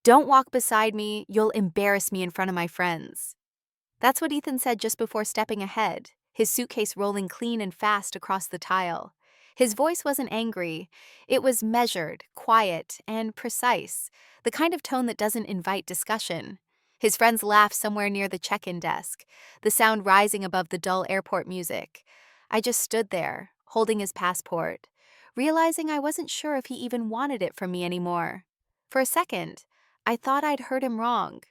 "Don't walk beside me, you'll embarrass me in front of my friends." That's what Ethan said just before stepping ahead, his suitcase rolling clean and fast across the tile. His voice wasn't angry. It was measured, quiet, and precise, the kind of tone that doesn't invite discussion. His friends laughed somewhere near the check-in desk, the sound rising above the dull airport music. I just stood there, holding his passport, realizing I wasn't sure if he even wanted it from me anymore. For a second, I thought I'd heard him wrong.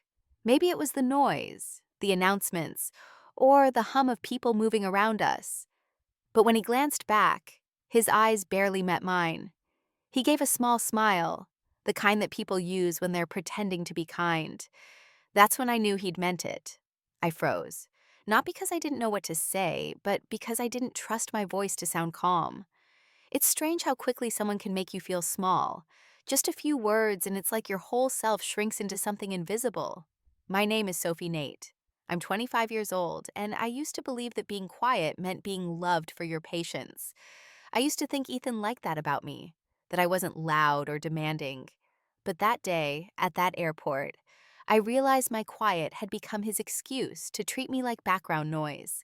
Maybe it was the noise, the announcements, or the hum of people moving around us. But when he glanced back, his eyes barely met mine. He gave a small smile, the kind that people use when they're pretending to be kind. That's when I knew he'd meant it. I froze. Not because I didn't know what to say, but because I didn't trust my voice to sound calm. It's strange how quickly someone can make you feel small. Just a few words and it's like your whole self shrinks into something invisible. My name is Sophie Nate. I'm 25 years old, and I used to believe that being quiet meant being loved for your patience. I used to think Ethan liked that about me, that I wasn't loud or demanding. But that day, at that airport, I realized my quiet had become his excuse to treat me like background noise.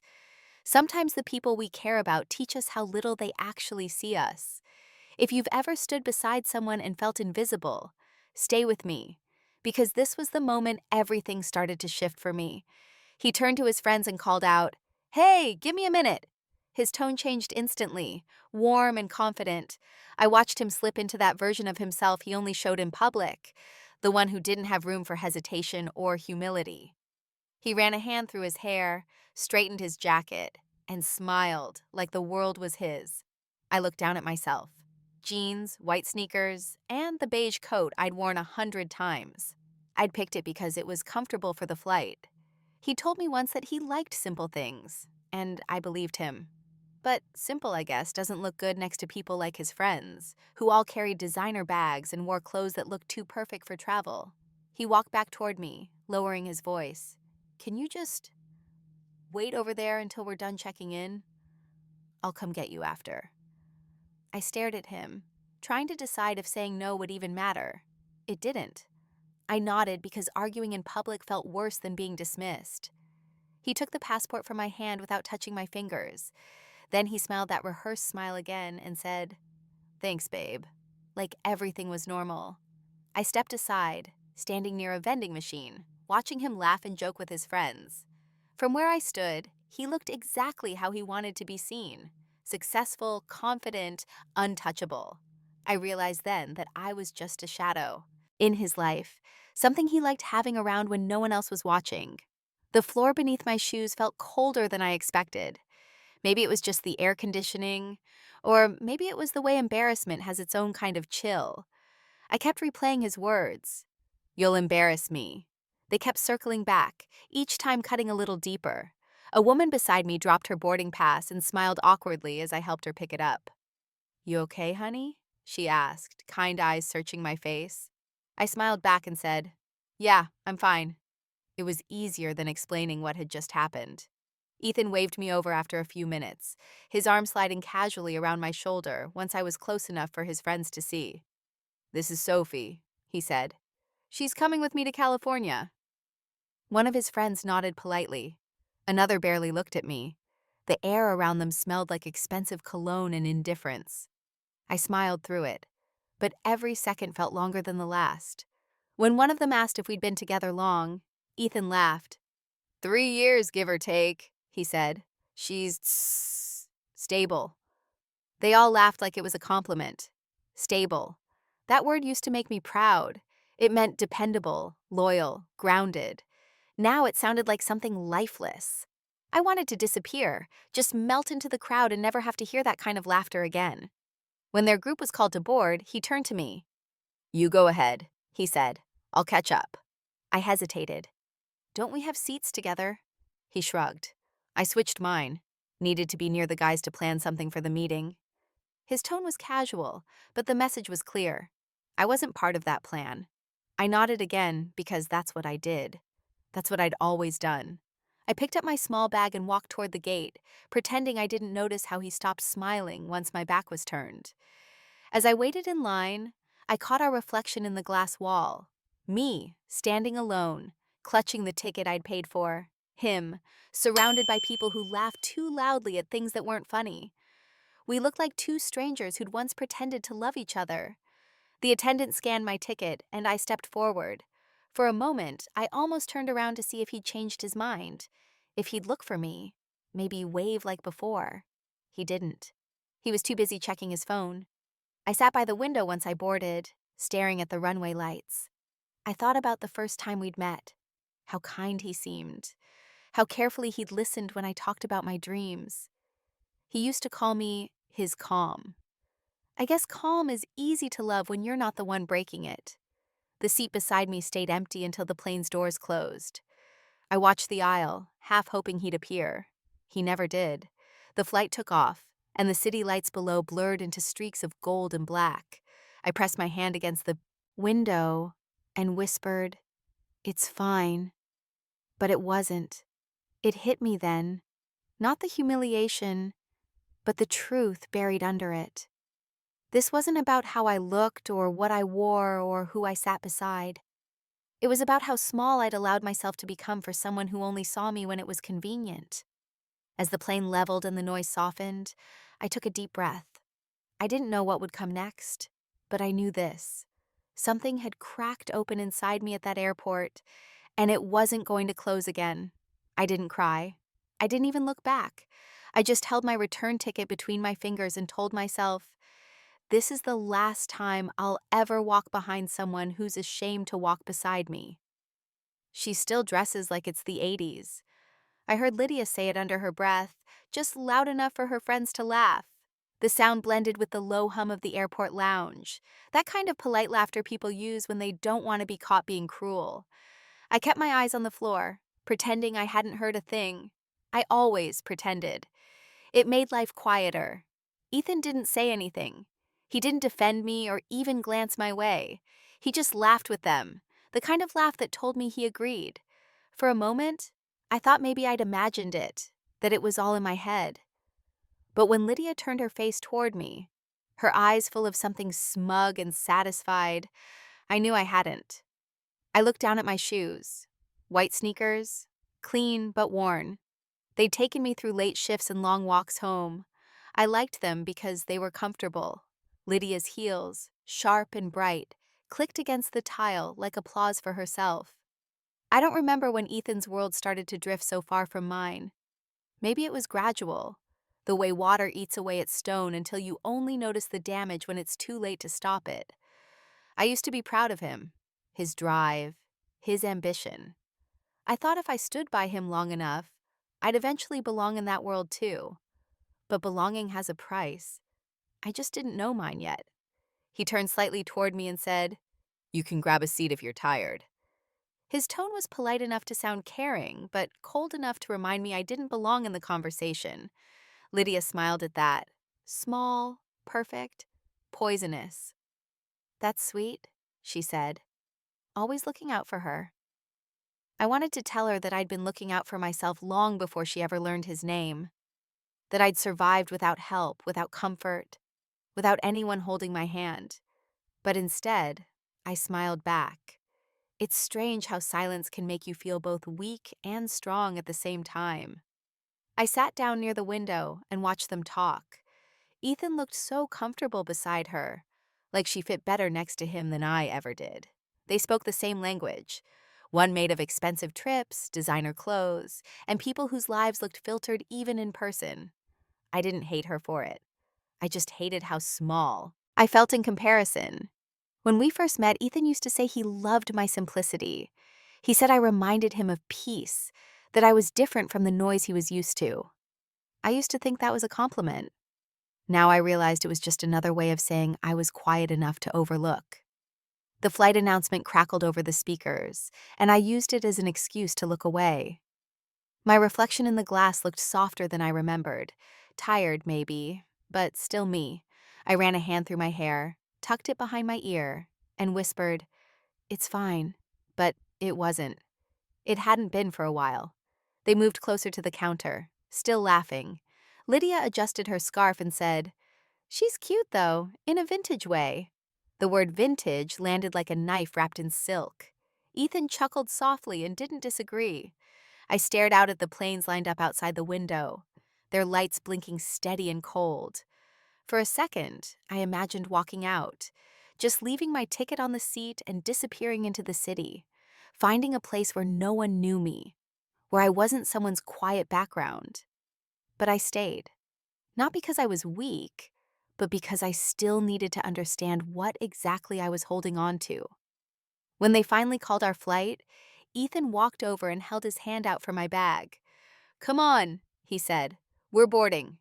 Sometimes the people we care about teach us how little they actually see us. If you've ever stood beside someone and felt invisible, stay with me, because this was the moment everything started to shift for me. He turned to his friends and called out, "Hey, give me a minute." His tone changed instantly, warm and confident. I watched him slip into that version of himself he only showed in public, the one who didn't have room for hesitation or humility. He ran a hand through his hair, straightened his jacket, and smiled like the world was his. I looked down at myself. Jeans, white sneakers, and the beige coat I'd worn 100 times. I'd picked it because it was comfortable for the flight. He told me once that he liked simple things, and I believed him. But simple, I guess, doesn't look good next to people like his friends, who all carried designer bags and wore clothes that looked too perfect for travel. He walked back toward me, lowering his voice. "Can you just wait over there until we're done checking in? I'll come get you after." I stared at him, trying to decide if saying no would even matter. It didn't. I nodded because arguing in public felt worse than being dismissed. He took the passport from my hand without touching my fingers. Then he smiled that rehearsed smile again and said, "Thanks, babe," like everything was normal. I stepped aside, standing near a vending machine, watching him laugh and joke with his friends. From where I stood, he looked exactly how he wanted to be seen: successful, confident, untouchable. I realized then that I was just a shadow in his life, something he liked having around when no one else was watching. The floor beneath my shoes felt colder than I expected. Maybe it was just the air conditioning, or maybe it was the way embarrassment has its own kind of chill. I kept replaying his words. "You'll embarrass me." They kept circling back, each time cutting a little deeper. A woman beside me dropped her boarding pass and smiled awkwardly as I helped her pick it up. "You okay, honey?" she asked, kind eyes searching my face. I smiled back and said, "Yeah, I'm fine." It was easier than explaining what had just happened. Ethan waved me over after a few minutes, his arm sliding casually around my shoulder once I was close enough for his friends to see. "This is Sophie," he said. "She's coming with me to California." One of his friends nodded politely. Another barely looked at me. The air around them smelled like expensive cologne and indifference. I smiled through it, but every second felt longer than the last. When one of them asked if we'd been together long, Ethan laughed. 3 years, give or take," he said. "She's stable." They all laughed like it was a compliment. Stable. That word used to make me proud. It meant dependable, loyal, grounded. Now it sounded like something lifeless. I wanted to disappear, just melt into the crowd and never have to hear that kind of laughter again. When their group was called to board, he turned to me. "You go ahead," he said. "I'll catch up." I hesitated. "Don't we have seats together?" He shrugged. I switched mine. Needed to be near the guys to plan something for the meeting. His tone was casual, but the message was clear. I wasn't part of that plan. I nodded again because that's what I did. That's what I'd always done. I picked up my small bag and walked toward the gate, pretending I didn't notice how he stopped smiling once my back was turned. As I waited in line, I caught our reflection in the glass wall. Me, standing alone, clutching the ticket I'd paid for. Him, surrounded by people who laughed too loudly at things that weren't funny. We looked like two strangers who'd once pretended to love each other. The attendant scanned my ticket, and I stepped forward. For a moment, I almost turned around to see if he'd changed his mind, if he'd look for me, maybe wave like before. He didn't. He was too busy checking his phone. I sat by the window once I boarded, staring at the runway lights. I thought about the first time we'd met, how kind he seemed, how carefully he'd listened when I talked about my dreams. He used to call me his calm. I guess calm is easy to love when you're not the one breaking it. The seat beside me stayed empty until the plane's doors closed. I watched the aisle, half hoping he'd appear. He never did. The flight took off, and the city lights below blurred into streaks of gold and black. I pressed my hand against the window and whispered, "It's fine." But it wasn't. It hit me then. Not the humiliation, but the truth buried under it. This wasn't about how I looked or what I wore or who I sat beside. It was about how small I'd allowed myself to become for someone who only saw me when it was convenient. As the plane leveled and the noise softened, I took a deep breath. I didn't know what would come next, but I knew this. Something had cracked open inside me at that airport, and it wasn't going to close again. I didn't cry. I didn't even look back. I just held my return ticket between my fingers and told myself, this is the last time I'll ever walk behind someone who's ashamed to walk beside me. She still dresses like it's the 80s. I heard Lydia say it under her breath, just loud enough for her friends to laugh. The sound blended with the low hum of the airport lounge, that kind of polite laughter people use when they don't want to be caught being cruel. I kept my eyes on the floor, pretending I hadn't heard a thing. I always pretended. It made life quieter. Ethan didn't say anything. He didn't defend me or even glance my way. He just laughed with them, the kind of laugh that told me he agreed. For a moment, I thought maybe I'd imagined it, that it was all in my head. But when Lydia turned her face toward me, her eyes full of something smug and satisfied, I knew I hadn't. I looked down at my shoes. White sneakers, clean but worn. They'd taken me through late shifts and long walks home. I liked them because they were comfortable. Lydia's heels, sharp and bright, clicked against the tile like applause for herself. I don't remember when Ethan's world started to drift so far from mine. Maybe it was gradual, the way water eats away at stone until you only notice the damage when it's too late to stop it. I used to be proud of him, his drive, his ambition. I thought if I stood by him long enough, I'd eventually belong in that world too. But belonging has a price. I just didn't know mine yet. He turned slightly toward me and said, "You can grab a seat if you're tired." His tone was polite enough to sound caring, but cold enough to remind me I didn't belong in the conversation. Lydia smiled at that. Small, perfect, poisonous. "That's sweet," she said, always looking out for her. I wanted to tell her that I'd been looking out for myself long before she ever learned his name, that I'd survived without help, without comfort, without anyone holding my hand. But instead, I smiled back. It's strange how silence can make you feel both weak and strong at the same time. I sat down near the window and watched them talk. Ethan looked so comfortable beside her, like she fit better next to him than I ever did. They spoke the same language, one made of expensive trips, designer clothes, and people whose lives looked filtered even in person. I didn't hate her for it. I just hated how small I felt in comparison. When we first met, Ethan used to say he loved my simplicity. He said I reminded him of peace, that I was different from the noise he was used to. I used to think that was a compliment. Now I realized it was just another way of saying I was quiet enough to overlook. The flight announcement crackled over the speakers, and I used it as an excuse to look away. My reflection in the glass looked softer than I remembered. Tired, maybe, but still me. I ran a hand through my hair, tucked it behind my ear, and whispered, "It's fine." But it wasn't. It hadn't been for a while. They moved closer to the counter, still laughing. Lydia adjusted her scarf and said, "She's cute, though, in a vintage way." The word vintage landed like a knife wrapped in silk. Ethan chuckled softly and didn't disagree. I stared out at the planes lined up outside the window, their lights blinking steady and cold. For a second, I imagined walking out, just leaving my ticket on the seat and disappearing into the city, finding a place where no one knew me, where I wasn't someone's quiet background. But I stayed, not because I was weak, but because I still needed to understand what exactly I was holding on to. When they finally called our flight, Ethan walked over and held his hand out for my bag. "Come on," he said. "We're boarding."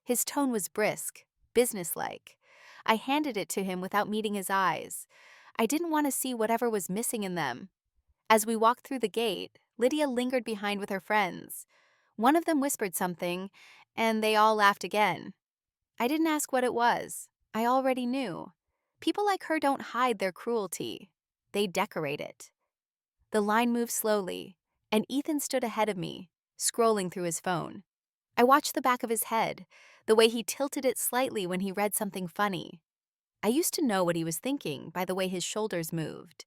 His tone was brisk, businesslike. I handed it to him without meeting his eyes. I didn't want to see whatever was missing in them. As we walked through the gate, Lydia lingered behind with her friends. One of them whispered something, and they all laughed again. I didn't ask what it was. I already knew. People like her don't hide their cruelty. They decorate it. The line moved slowly, and Ethan stood ahead of me, scrolling through his phone. I watched the back of his head, the way he tilted it slightly when he read something funny. I used to know what he was thinking by the way his shoulders moved.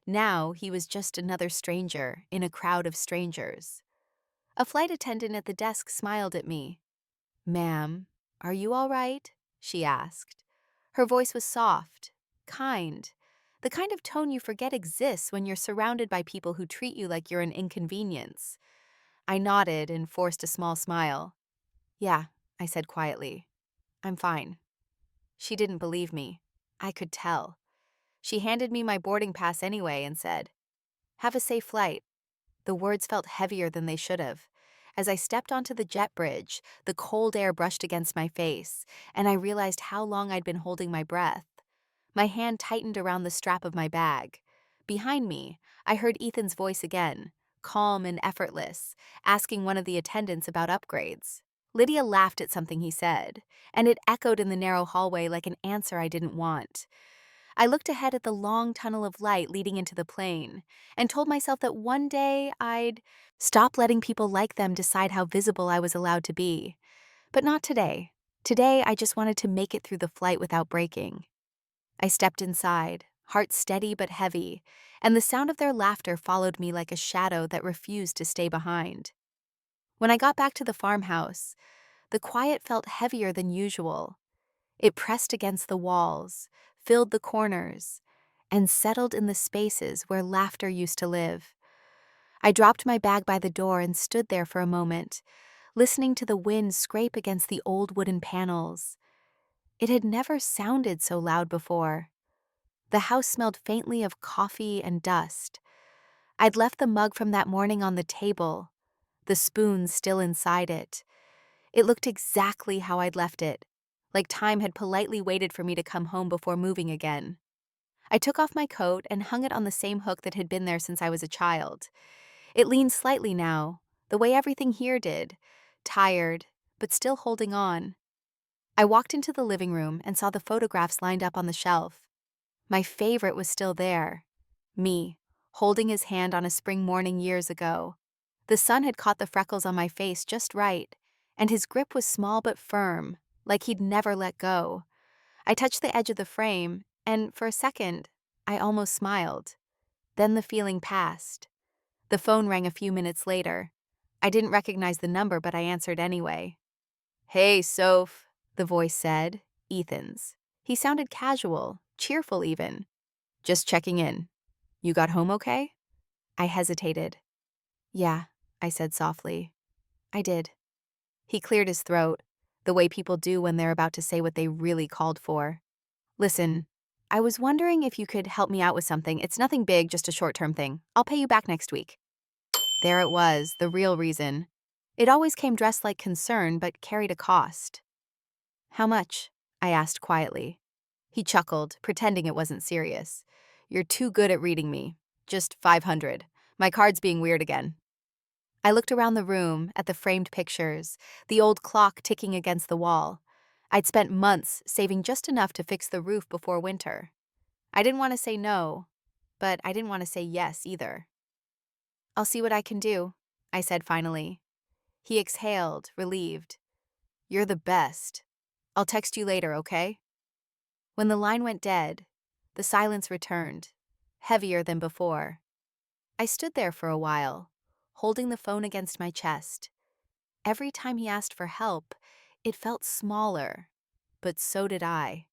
Now he was just another stranger in a crowd of strangers. A flight attendant at the desk smiled at me. "Ma'am, are you all right?" she asked. Her voice was soft, kind, the kind of tone you forget exists when you're surrounded by people who treat you like you're an inconvenience. I nodded and forced a small smile. "Yeah," I said quietly. "I'm fine." She didn't believe me. I could tell. She handed me my boarding pass anyway and said, "Have a safe flight." The words felt heavier than they should have. As I stepped onto the jet bridge, the cold air brushed against my face, and I realized how long I'd been holding my breath. My hand tightened around the strap of my bag. Behind me, I heard Ethan's voice again, calm and effortless, asking one of the attendants about upgrades. Lydia laughed at something he said, and it echoed in the narrow hallway like an answer I didn't want. I looked ahead at the long tunnel of light leading into the plane, and told myself that one day I'd stop letting people like them decide how visible I was allowed to be. But not today. Today, I just wanted to make it through the flight without breaking. I stepped inside, heart steady but heavy, and the sound of their laughter followed me like a shadow that refused to stay behind. When I got back to the farmhouse, the quiet felt heavier than usual. It pressed against the walls, filled the corners, and settled in the spaces where laughter used to live. I dropped my bag by the door and stood there for a moment, listening to the wind scrape against the old wooden panels. It had never sounded so loud before. The house smelled faintly of coffee and dust. I'd left the mug from that morning on the table, the spoon still inside it. It looked exactly how I'd left it, like time had politely waited for me to come home before moving again. I took off my coat and hung it on the same hook that had been there since I was a child. It leaned slightly now, the way everything here did, tired, but still holding on. I walked into the living room and saw the photographs lined up on the shelf. My favorite was still there. Me, holding his hand on a spring morning years ago. The sun had caught the freckles on my face just right, and his grip was small but firm, like he'd never let go. I touched the edge of the frame, and for a second, I almost smiled. Then the feeling passed. The phone rang a few minutes later. I didn't recognize the number, but I answered anyway. "Hey, Soph," the voice said, Ethan's. He sounded casual, cheerful even. "Just checking in. You got home okay?" I hesitated. "Yeah," I said softly. "I did." He cleared his throat, the way people do when they're about to say what they really called for. "Listen, I was wondering if you could help me out with something. It's nothing big, just a short-term thing. I'll pay you back next week." There it was, the real reason. It always came dressed like concern, but carried a cost. "How much?" I asked quietly. He chuckled, pretending it wasn't serious. "You're too good at reading me. Just 500. My card's being weird again." I looked around the room, at the framed pictures, the old clock ticking against the wall. I'd spent months saving just enough to fix the roof before winter. I didn't want to say no, but I didn't want to say yes either. "I'll see what I can do," I said finally. He exhaled, relieved. "You're the best. I'll text you later, okay?" When the line went dead, the silence returned, heavier than before. I stood there for a while, holding the phone against my chest. Every time he asked for help, it felt smaller, but so did I.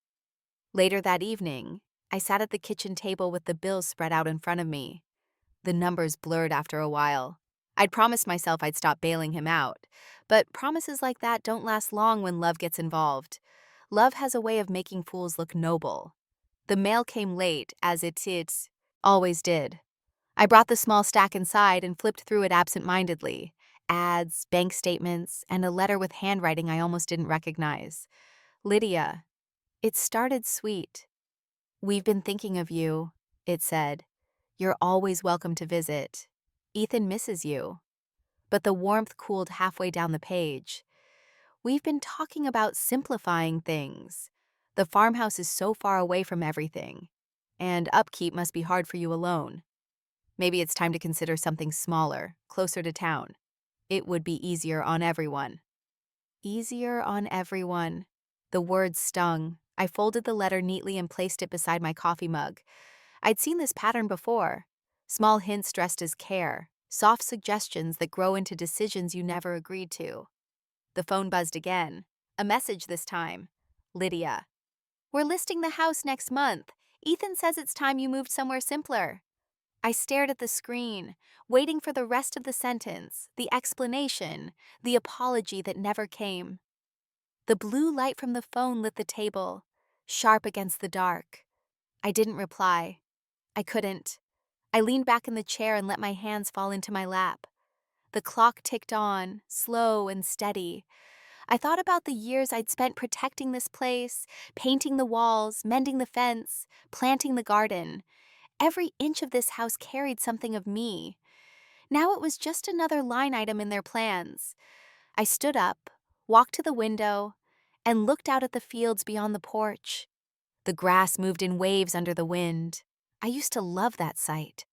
Later that evening, I sat at the kitchen table with the bills spread out in front of me. The numbers blurred after a while. I'd promised myself I'd stop bailing him out, but promises like that don't last long when love gets involved. Love has a way of making fools look noble. The mail came late, as it always did. I brought the small stack inside and flipped through it absent-mindedly. Ads, bank statements, and a letter with handwriting I almost didn't recognize. Lydia. It started sweet. "We've been thinking of you," it said. "You're always welcome to visit. Ethan misses you." But the warmth cooled halfway down the page. "We've been talking about simplifying things. The farmhouse is so far away from everything, and upkeep must be hard for you alone. Maybe it's time to consider something smaller, closer to town. It would be easier on everyone." Easier on everyone. The words stung. I folded the letter neatly and placed it beside my coffee mug. I'd seen this pattern before. Small hints dressed as care, soft suggestions that grow into decisions you never agreed to. The phone buzzed again. A message this time. "Lydia. We're listing the house next month. Ethan says it's time you moved somewhere simpler." I stared at the screen, waiting for the rest of the sentence, the explanation, the apology that never came. The blue light from the phone lit the table, sharp against the dark. I didn't reply. I couldn't. I leaned back in the chair and let my hands fall into my lap. The clock ticked on, slow and steady. I thought about the years I'd spent protecting this place, painting the walls, mending the fence, planting the garden. Every inch of this house carried something of me. Now it was just another line item in their plans. I stood up, walked to the window, and looked out at the fields beyond the porch. The grass moved in waves under the wind. I used to love that sight.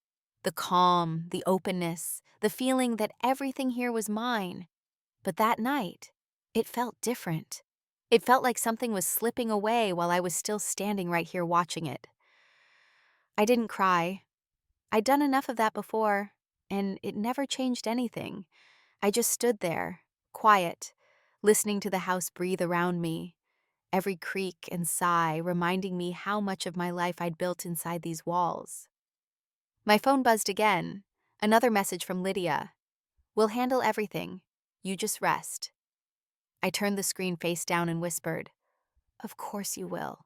The calm, the openness, the feeling that everything here was mine. But that night, it felt different. It felt like something was slipping away while I was still standing right here watching it. I didn't cry. I'd done enough of that before, and it never changed anything. I just stood there, quiet, listening to the house breathe around me, every creak and sigh reminding me how much of my life I'd built inside these walls. My phone buzzed again, another message from Lydia. "We'll handle everything. You just rest." I turned the screen face down and whispered, "Of course you will."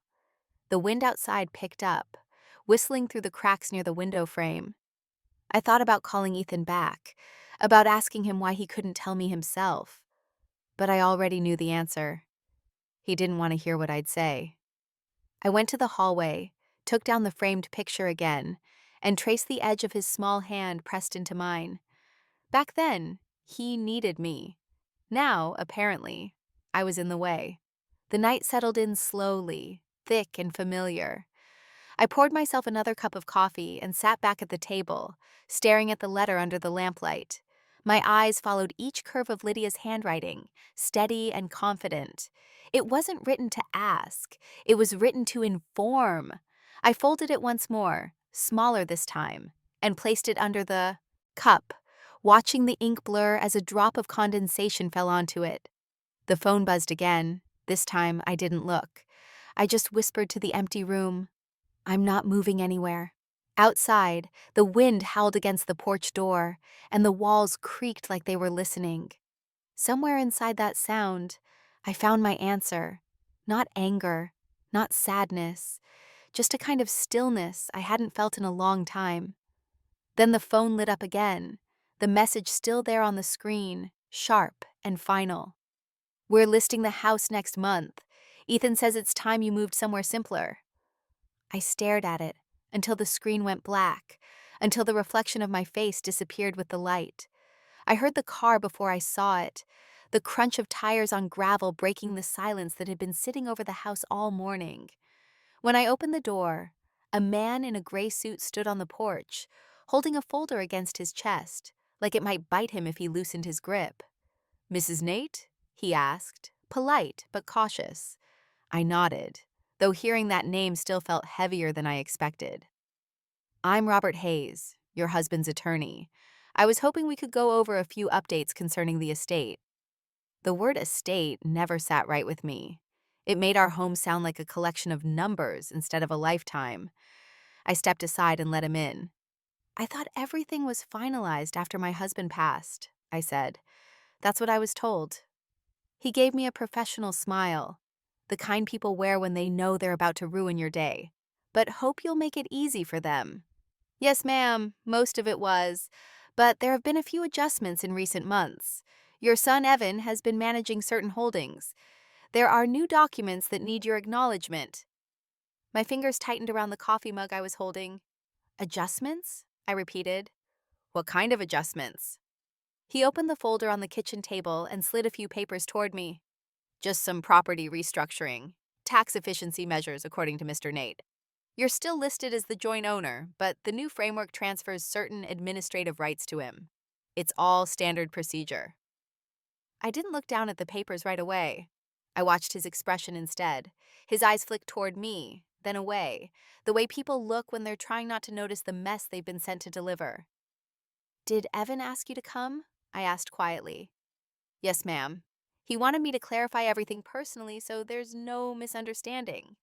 The wind outside picked up, whistling through the cracks near the window frame. I thought about calling Ethan back, about asking him why he couldn't tell me himself. But I already knew the answer. He didn't want to hear what I'd say. I went to the hallway, took down the framed picture again, and traced the edge of his small hand pressed into mine. Back then, he needed me. Now, apparently, I was in the way. The night settled in slowly, thick and familiar. I poured myself another cup of coffee and sat back at the table, staring at the letter under the lamplight. My eyes followed each curve of Lydia's handwriting, steady and confident. It wasn't written to ask. It was written to inform. I folded it once more, smaller this time, and placed it under the cup, watching the ink blur as a drop of condensation fell onto it. The phone buzzed again. This time, I didn't look. I just whispered to the empty room, "I'm not moving anywhere." Outside, the wind howled against the porch door, and the walls creaked like they were listening. Somewhere inside that sound, I found my answer. Not anger, not sadness, just a kind of stillness I hadn't felt in a long time. Then the phone lit up again, the message still there on the screen, sharp and final. "We're listing the house next month. Ethan says it's time you moved somewhere simpler." I stared at it until the screen went black, until the reflection of my face disappeared with the light. I heard the car before I saw it, the crunch of tires on gravel breaking the silence that had been sitting over the house all morning. When I opened the door, a man in a gray suit stood on the porch, holding a folder against his chest, like it might bite him if he loosened his grip. "Mrs. Nate?" he asked, polite but cautious. I nodded, though hearing that name still felt heavier than I expected. "I'm Robert Hayes, your husband's attorney. I was hoping we could go over a few updates concerning the estate. The word estate never sat right with me. It made our home sound like a collection of numbers instead of a lifetime. I stepped aside and let him in. I thought everything was finalized after my husband passed, I said. That's what I was told. He gave me a professional smile, the kind people wear when they know they're about to ruin your day. But hope you'll make it easy for them. Yes, ma'am, most of it was. But there have been a few adjustments in recent months. Your son Evan has been managing certain holdings. There are new documents that need your acknowledgement. My fingers tightened around the coffee mug I was holding. Adjustments? I repeated. What kind of adjustments? He opened the folder on the kitchen table and slid a few papers toward me. Just some property restructuring. Tax efficiency measures, according to Mr. Nate. You're still listed as the joint owner, but the new framework transfers certain administrative rights to him. It's all standard procedure. I didn't look down at the papers right away. I watched his expression instead. His eyes flicked toward me, then away, the way people look when they're trying not to notice the mess they've been sent to deliver. Did Evan ask you to come? I asked quietly. Yes, ma'am. He wanted me to clarify everything personally so there's no misunderstanding.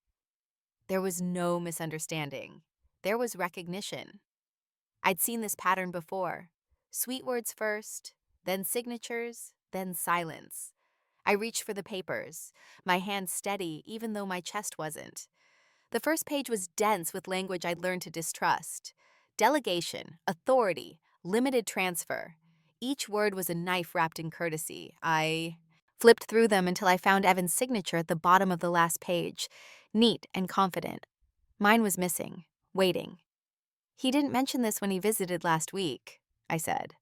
There was no misunderstanding. There was recognition. I'd seen this pattern before. Sweet words first, then signatures, then silence. I reached for the papers, my hand steady even though my chest wasn't. The first page was dense with language I'd learned to distrust. Delegation, authority, limited transfer. Each word was a knife wrapped in courtesy. I flipped through them until I found Evan's signature at the bottom of the last page, neat and confident. Mine was missing, waiting. He didn't mention this when he visited last week, I said.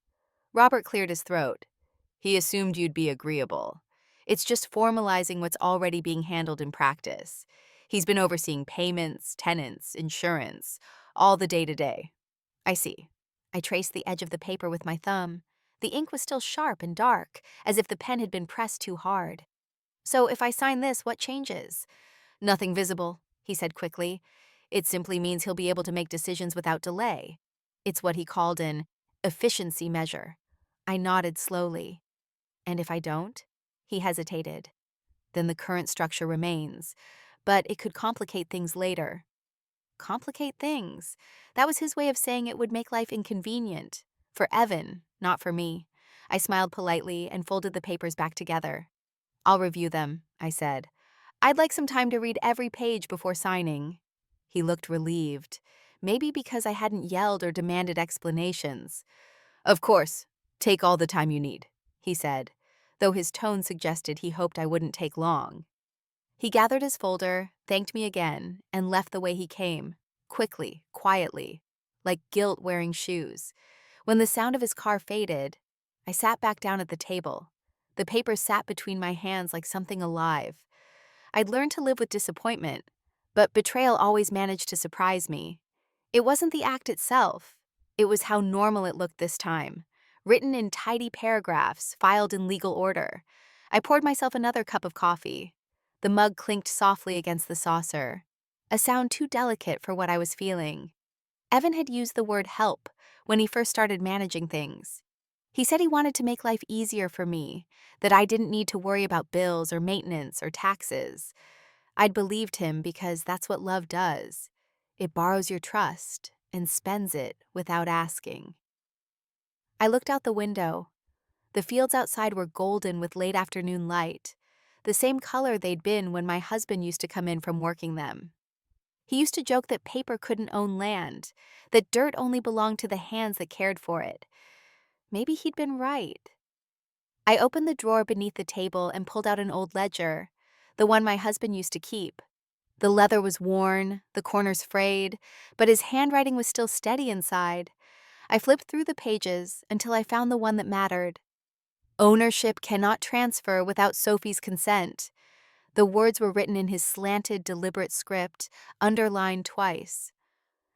Robert cleared his throat. He assumed you'd be agreeable. It's just formalizing what's already being handled in practice. He's been overseeing payments, tenants, insurance, all the day-to-day. I see. I traced the edge of the paper with my thumb. The ink was still sharp and dark, as if the pen had been pressed too hard. So if I sign this, what changes? Nothing visible, he said quickly. It simply means he'll be able to make decisions without delay. It's what he called an efficiency measure. I nodded slowly. And if I don't? He hesitated. Then the current structure remains, but it could complicate things later. Complicate things. That was his way of saying it would make life inconvenient. For Evan, not for me. I smiled politely and folded the papers back together. I'll review them, I said. I'd like some time to read every page before signing. He looked relieved, maybe because I hadn't yelled or demanded explanations. Of course, take all the time you need, he said, though his tone suggested he hoped I wouldn't take long. He gathered his folder, thanked me again, and left the way he came, quickly, quietly, like guilt wearing shoes. When the sound of his car faded, I sat back down at the table. The paper sat between my hands like something alive. I'd learned to live with disappointment, but betrayal always managed to surprise me. It wasn't the act itself. It was how normal it looked this time, written in tidy paragraphs, filed in legal order. I poured myself another cup of coffee. The mug clinked softly against the saucer, a sound too delicate for what I was feeling. Evan had used the word help when he first started managing things. He said he wanted to make life easier for me, that I didn't need to worry about bills or maintenance or taxes. I'd believed him because that's what love does. It borrows your trust and spends it without asking. I looked out the window. The fields outside were golden with late afternoon light, the same color they'd been when my husband used to come in from working them. He used to joke that paper couldn't own land, that dirt only belonged to the hands that cared for it. Maybe he'd been right. I opened the drawer beneath the table and pulled out an old ledger, the one my husband used to keep. The leather was worn, the corners frayed, but his handwriting was still steady inside. I flipped through the pages until I found the one that mattered. Ownership cannot transfer without Sophie's consent. The words were written in his slanted, deliberate script, underlined twice.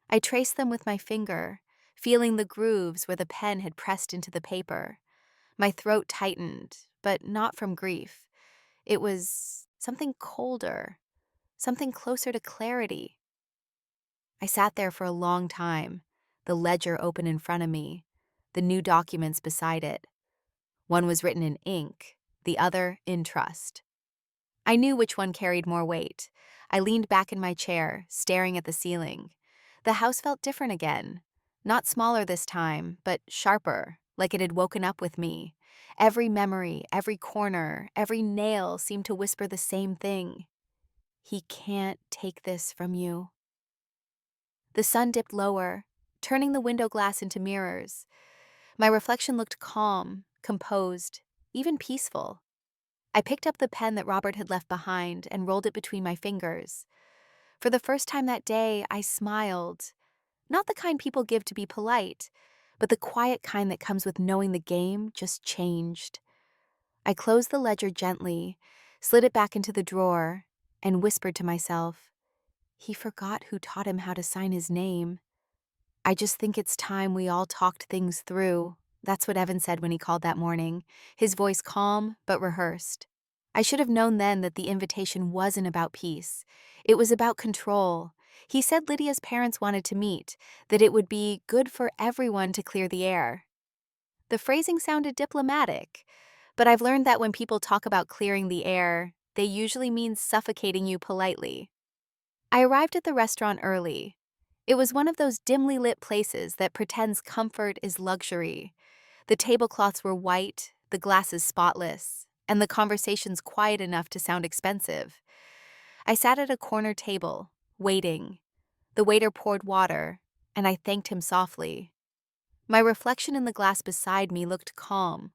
I traced them with my finger, feeling the grooves where the pen had pressed into the paper. My throat tightened, but not from grief. It was something colder, something closer to clarity. I sat there for a long time, the ledger open in front of me, the new documents beside it. One was written in ink, the other in trust. I knew which one carried more weight. I leaned back in my chair, staring at the ceiling. The house felt different again. Not smaller this time, but sharper, like it had woken up with me. Every memory, every corner, every nail seemed to whisper the same thing. He can't take this from you. The sun dipped lower, turning the window glass into mirrors. My reflection looked calm, composed, even peaceful. I picked up the pen that Robert had left behind and rolled it between my fingers. For the first time that day, I smiled. Not the kind people give to be polite, but the quiet kind that comes with knowing the game just changed. I closed the ledger gently, slid it back into the drawer, and whispered to myself, he forgot who taught him how to sign his name. I just think it's time we all talked things through. That's what Evan said when he called that morning, his voice calm but rehearsed. I should have known then that the invitation wasn't about peace. It was about control. He said Lydia's parents wanted to meet, that it would be good for everyone to clear the air. The phrasing sounded diplomatic, but I've learned that when people talk about clearing the air, they usually mean suffocating you politely. I arrived at the restaurant early. It was one of those dimly lit places that pretends comfort is luxury. The tablecloths were white, the glasses spotless, and the conversations quiet enough to sound expensive. I sat at a corner table, waiting. The waiter poured water, and I thanked him softly. My reflection in the glass beside me looked calm,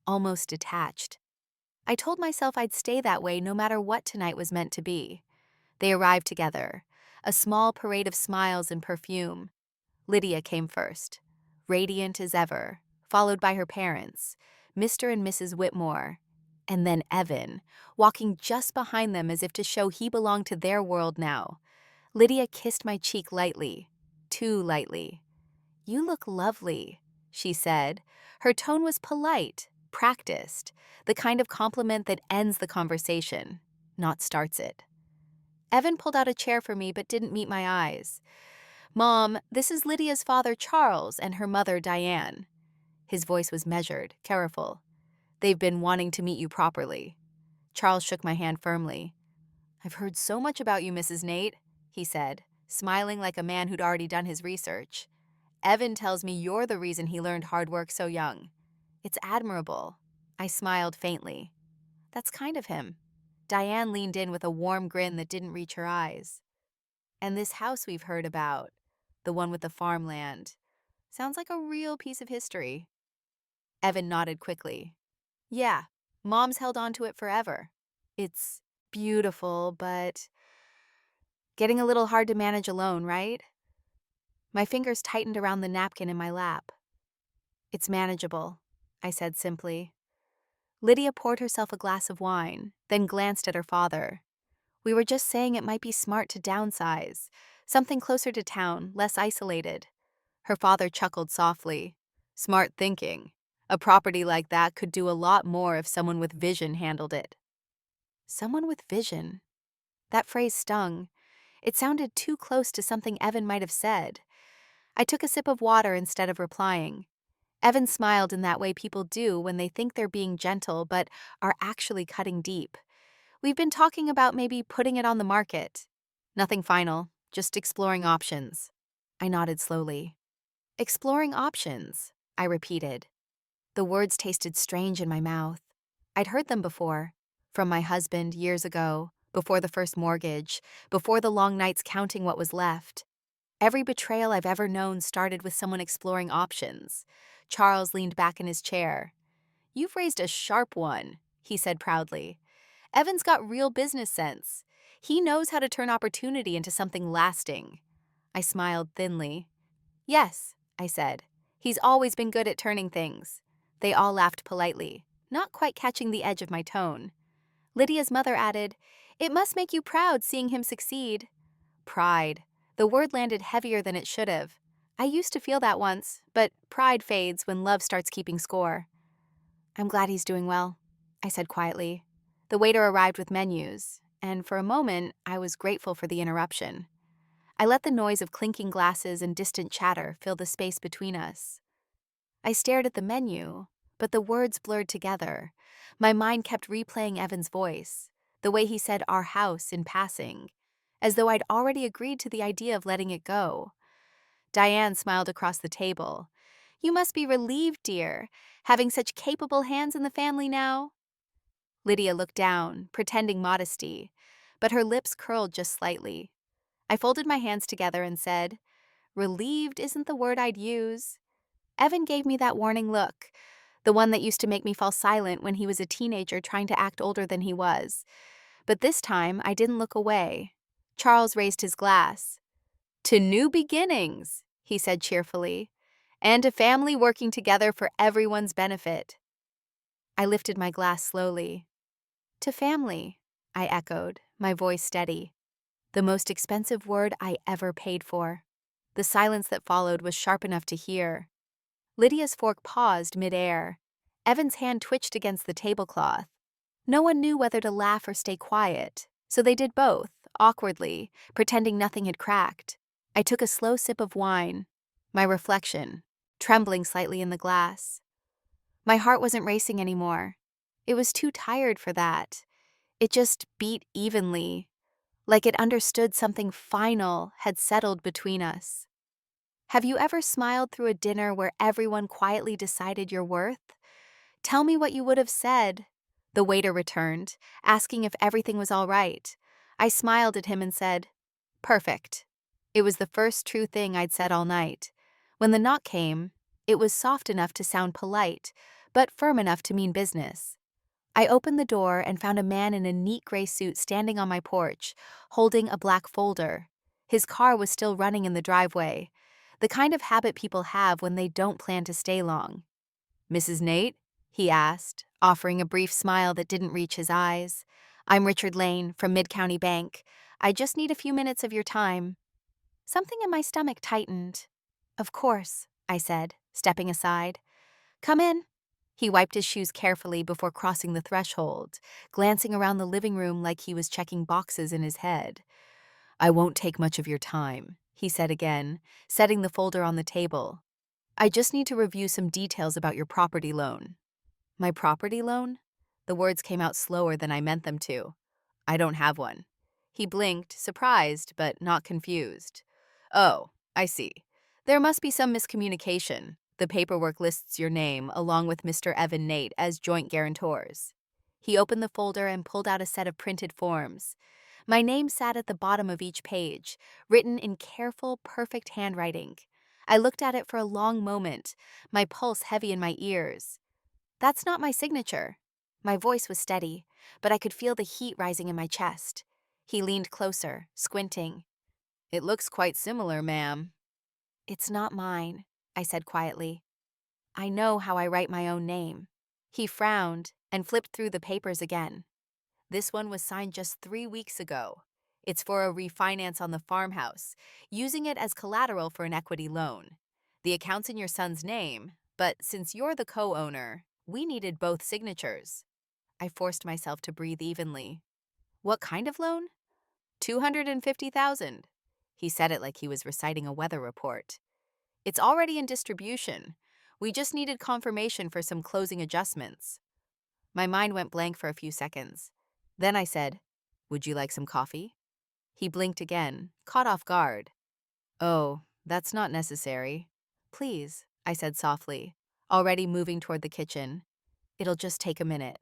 almost detached. I told myself I'd stay that way no matter what tonight was meant to be. They arrived together, a small parade of smiles and perfume. Lydia came first, radiant as ever, followed by her parents, Mr. and Mrs. Whitmore, and then Evan, walking just behind them as if to show he belonged to their world now. Lydia kissed my cheek lightly, too lightly. "You look lovely," she said. Her tone was polite, practiced, the kind of compliment that ends the conversation, not starts it. Evan pulled out a chair for me but didn't meet my eyes. "Mom, this is Lydia's father, Charles, and her mother, Diane." His voice was measured, careful. "They've been wanting to meet you properly." Charles shook my hand firmly. "I've heard so much about you, Mrs. Nate," he said, smiling like a man who'd already done his research. "Evan tells me you're the reason he learned hard work so young." "It's admirable." I smiled faintly. "That's kind of him." Diane leaned in with a warm grin that didn't reach her eyes. "And this house we've heard about, the one with the farmland, sounds like a real piece of history." Evan nodded quickly. "Yeah, Mom's held on to it forever. It's beautiful, but getting a little hard to manage alone, right?" My fingers tightened around the napkin in my lap. "It's manageable," I said simply. Lydia poured herself a glass of wine, then glanced at her father. "We were just saying it might be smart to downsize, something closer to town, less isolated." Her father chuckled softly. "Smart thinking. A property like that could do a lot more if someone with vision handled it." Someone with vision. That phrase stung. It sounded too close to something Evan might have said. I took a sip of water instead of replying. Evan smiled in that way people do when they think they're being gentle but are actually cutting deep. "We've been talking about maybe putting it on the market." "Nothing final, just exploring options." I nodded slowly. "Exploring options," I repeated. The words tasted strange in my mouth. I'd heard them before, from my husband years ago, before the first mortgage, before the long nights counting what was left. Every betrayal I've ever known started with someone exploring options. Charles leaned back in his chair. "You've raised a sharp one," he said proudly. "Evan's got real business sense. He knows how to turn opportunity into something lasting." I smiled thinly. "Yes," I said. "He's always been good at turning things." They all laughed politely, not quite catching the edge of my tone. Lydia's mother added, "It must make you proud seeing him succeed." Pride. The word landed heavier than it should have. I used to feel that once, but pride fades when love starts keeping score. "I'm glad he's doing well," I said quietly. The waiter arrived with menus, and for a moment I was grateful for the interruption. I let the noise of clinking glasses and distant chatter fill the space between us. I stared at the menu, but the words blurred together. My mind kept replaying Evan's voice, the way he said "our house" in passing, as though I'd already agreed to the idea of letting it go. Diane smiled across the table. "You must be relieved, dear, having such capable hands in the family now." Lydia looked down, pretending modesty, but her lips curled just slightly. I folded my hands together and said, "Relieved isn't the word I'd use." Evan gave me that warning look, the one that used to make me fall silent when he was a teenager trying to act older than he was. But this time, I didn't look away. Charles raised his glass. "To new beginnings," he said cheerfully, "and a family working together for everyone's benefit." I lifted my glass slowly. "To family," I echoed, my voice steady. The most expensive word I ever paid for. The silence that followed was sharp enough to hear. Lydia's fork paused mid-air. Evan's hand twitched against the tablecloth. No one knew whether to laugh or stay quiet, so they did both, awkwardly, pretending nothing had cracked. I took a slow sip of wine, my reflection, trembling slightly in the glass. My heart wasn't racing anymore. It was too tired for that. It just beat evenly, like it understood something final had settled between us. Have you ever smiled through a dinner where everyone quietly decided your worth? "Tell me what you would have said." The waiter returned, asking if everything was all right. I smiled at him and said, "Perfect." It was the first true thing I'd said all night. When the knock came, it was soft enough to sound polite, but firm enough to mean business. I opened the door and found a man in a neat gray suit standing on my porch, holding a black folder. His car was still running in the driveway, the kind of habit people have when they don't plan to stay long. "Mrs. Nate?" he asked, offering a brief smile that didn't reach his eyes. "I'm Richard Lane from Mid-County Bank. I just need a few minutes of your time." Something in my stomach tightened. "Of course," I said, stepping aside. "Come in." He wiped his shoes carefully before crossing the threshold, glancing around the living room like he was checking boxes in his head. "I won't take much of your time," he said again, setting the folder on the table. "I just need to review some details about your property loan." "My property loan?" The words came out slower than I meant them to. "I don't have one." He blinked, surprised but not confused. "Oh, I see. There must be some miscommunication. The paperwork lists your name, along with Mr. Evan Nate, as joint guarantors." He opened the folder and pulled out a set of printed forms. My name sat at the bottom of each page, written in careful, perfect handwriting. I looked at it for a long moment, my pulse heavy in my ears. "That's not my signature." My voice was steady, but I could feel the heat rising in my chest. He leaned closer, squinting. "It looks quite similar, ma'am." "It's not mine," I said quietly. "I know how I write my own name." He frowned and flipped through the papers again. "This one was signed just 3 weeks ago. It's for a refinance on the farmhouse, using it as collateral for an equity loan. The account's in your son's name, but since you're the co-owner, we needed both signatures." I forced myself to breathe evenly. "What kind of loan?" "250,000. He said it like he was reciting a weather report. "It's already in distribution. We just needed confirmation for some closing adjustments." My mind went blank for a few seconds. Then I said, "Would you like some coffee?" He blinked again, caught off guard. "Oh, that's not necessary." "Please," I said softly, already moving toward the kitchen. "It'll just take a minute."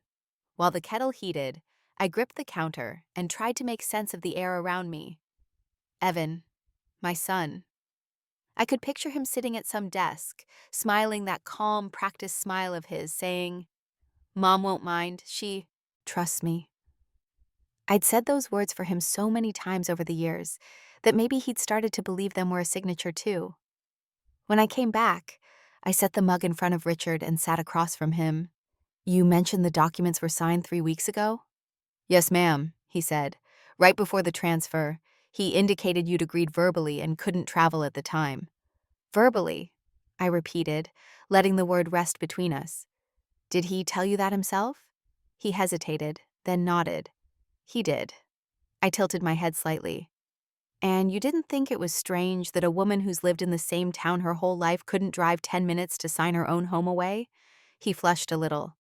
While the kettle heated, I gripped the counter and tried to make sense of the air around me. Evan, my son. I could picture him sitting at some desk, smiling that calm, practiced smile of his, saying, "Mom won't mind. She trusts me." I'd said those words for him so many times over the years that maybe he'd started to believe them were a signature too. When I came back, I set the mug in front of Richard and sat across from him. "You mentioned the documents were signed 3 weeks ago?" "Yes, ma'am," he said. "Right before the transfer, he indicated you'd agreed verbally and couldn't travel at the time." "Verbally," I repeated, letting the word rest between us. "Did he tell you that himself?" He hesitated, then nodded. "He did." I tilted my head slightly. And you didn't think it was strange that a woman who's lived in the same town her whole life couldn't drive 10 minutes to sign her own home away? He flushed a little.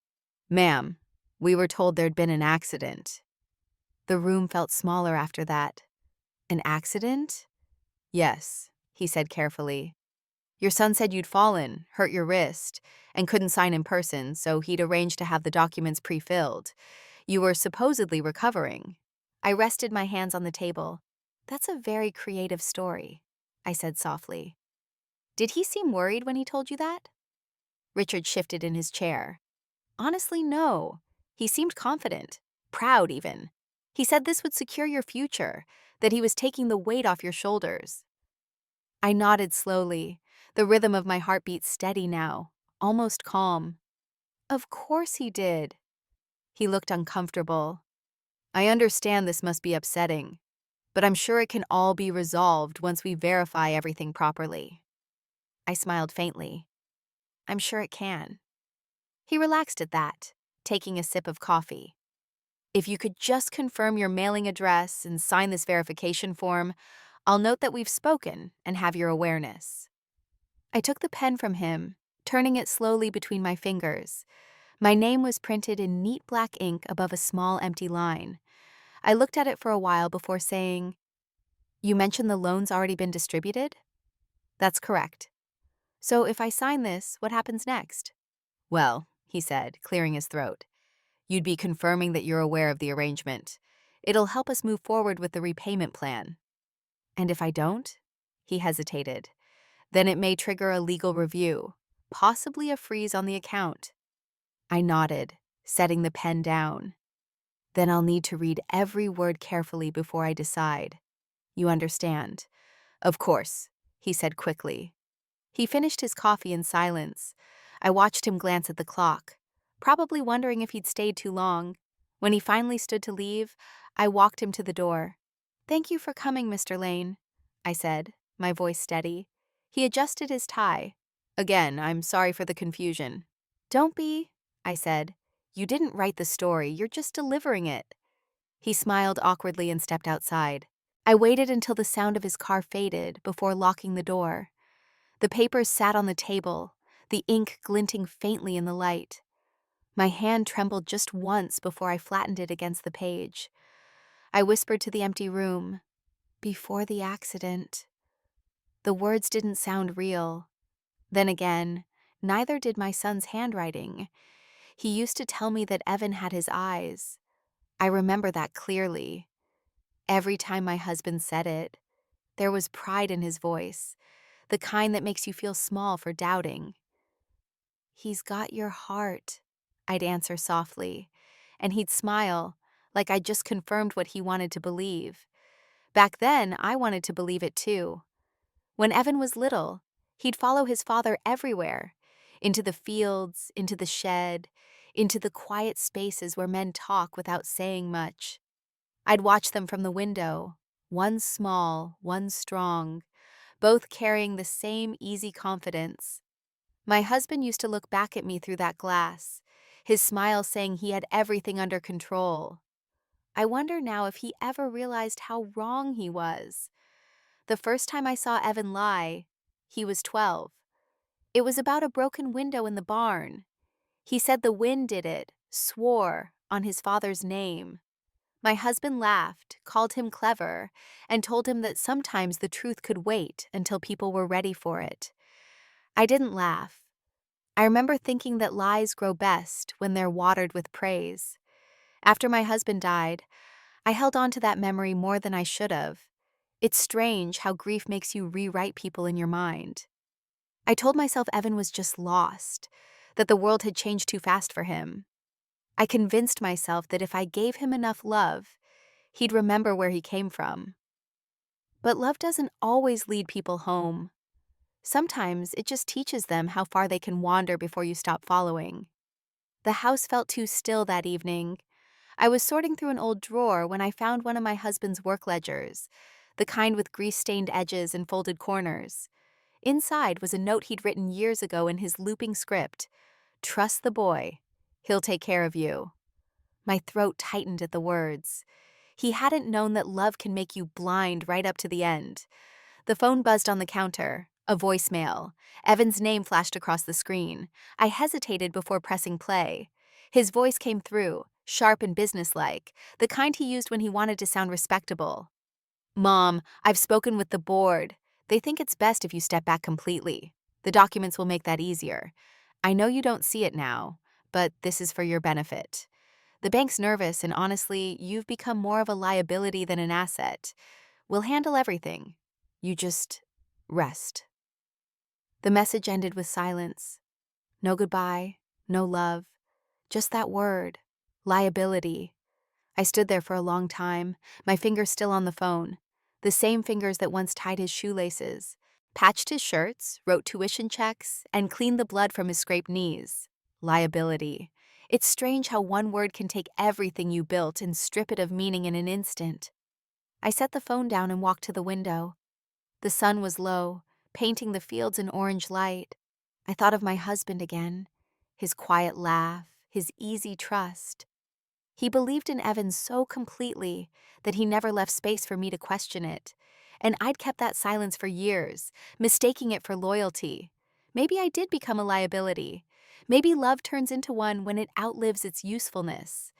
Ma'am, we were told there'd been an accident. The room felt smaller after that. An accident? Yes, he said carefully. Your son said you'd fallen, hurt your wrist, and couldn't sign in person, so he'd arranged to have the documents pre-filled. You were supposedly recovering. I rested my hands on the table. That's a very creative story, I said softly. Did he seem worried when he told you that? Richard shifted in his chair. Honestly, no. He seemed confident, proud even. He said this would secure your future, that he was taking the weight off your shoulders. I nodded slowly, the rhythm of my heartbeat steady now, almost calm. Of course he did. He looked uncomfortable. I understand this must be upsetting, but I'm sure it can all be resolved once we verify everything properly. I smiled faintly. I'm sure it can. He relaxed at that, taking a sip of coffee. If you could just confirm your mailing address and sign this verification form, I'll note that we've spoken and have your awareness. I took the pen from him, turning it slowly between my fingers. My name was printed in neat black ink above a small empty line. I looked at it for a while before saying, You mentioned the loan's already been distributed? That's correct. So if I sign this, what happens next? Well, he said, clearing his throat, you'd be confirming that you're aware of the arrangement. It'll help us move forward with the repayment plan. And if I don't? He hesitated. Then it may trigger a legal review, possibly a freeze on the account. I nodded, setting the pen down. Then I'll need to read every word carefully before I decide. You understand? Of course, he said quickly. He finished his coffee in silence. I watched him glance at the clock, probably wondering if he'd stayed too long. When he finally stood to leave, I walked him to the door. Thank you for coming, Mr. Lane, I said, my voice steady. He adjusted his tie. Again, I'm sorry for the confusion. Don't be, I said. You didn't write the story, you're just delivering it. He smiled awkwardly and stepped outside. I waited until the sound of his car faded before locking the door. The papers sat on the table, the ink glinting faintly in the light. My hand trembled just once before I flattened it against the page. I whispered to the empty room, "Before the accident." The words didn't sound real. Then again, neither did my son's handwriting. He used to tell me that Evan had his eyes. I remember that clearly. Every time my husband said it, there was pride in his voice, the kind that makes you feel small for doubting. He's got your heart, I'd answer softly, and he'd smile, like I'd just confirmed what he wanted to believe. Back then, I wanted to believe it too. When Evan was little, he'd follow his father everywhere, into the fields, into the shed, into the quiet spaces where men talk without saying much. I'd watch them from the window, one small, one strong, both carrying the same easy confidence. My husband used to look back at me through that glass, his smile saying he had everything under control. I wonder now if he ever realized how wrong he was. The first time I saw Evan lie, he was 12. It was about a broken window in the barn. He said the wind did it, swore on his father's name. My husband laughed, called him clever, and told him that sometimes the truth could wait until people were ready for it. I didn't laugh. I remember thinking that lies grow best when they're watered with praise. After my husband died, I held on to that memory more than I should have. It's strange how grief makes you rewrite people in your mind. I told myself Evan was just lost, that the world had changed too fast for him. I convinced myself that if I gave him enough love, he'd remember where he came from. But love doesn't always lead people home. Sometimes it just teaches them how far they can wander before you stop following. The house felt too still that evening. I was sorting through an old drawer when I found one of my husband's work ledgers, the kind with grease-stained edges and folded corners. Inside was a note he'd written years ago in his looping script, "Trust the boy. He'll take care of you." My throat tightened at the words. He hadn't known that love can make you blind right up to the end. The phone buzzed on the counter. A voicemail. Evan's name flashed across the screen. I hesitated before pressing play. His voice came through, sharp and businesslike, the kind he used when he wanted to sound respectable. "Mom, I've spoken with the board. They think it's best if you step back completely. The documents will make that easier. I know you don't see it now, but this is for your benefit. The bank's nervous, and honestly, you've become more of a liability than an asset. We'll handle everything. You just rest." The message ended with silence. No goodbye, no love, just that word, liability. I stood there for a long time, my fingers still on the phone, the same fingers that once tied his shoelaces, patched his shirts, wrote tuition checks, and cleaned the blood from his scraped knees. Liability. It's strange how one word can take everything you built and strip it of meaning in an instant. I set the phone down and walked to the window. The sun was low, painting the fields in orange light. I thought of my husband again, his quiet laugh, his easy trust. He believed in Evan so completely that he never left space for me to question it. And I'd kept that silence for years, mistaking it for loyalty. Maybe I did become a liability. Maybe love turns into one when it outlives its usefulness.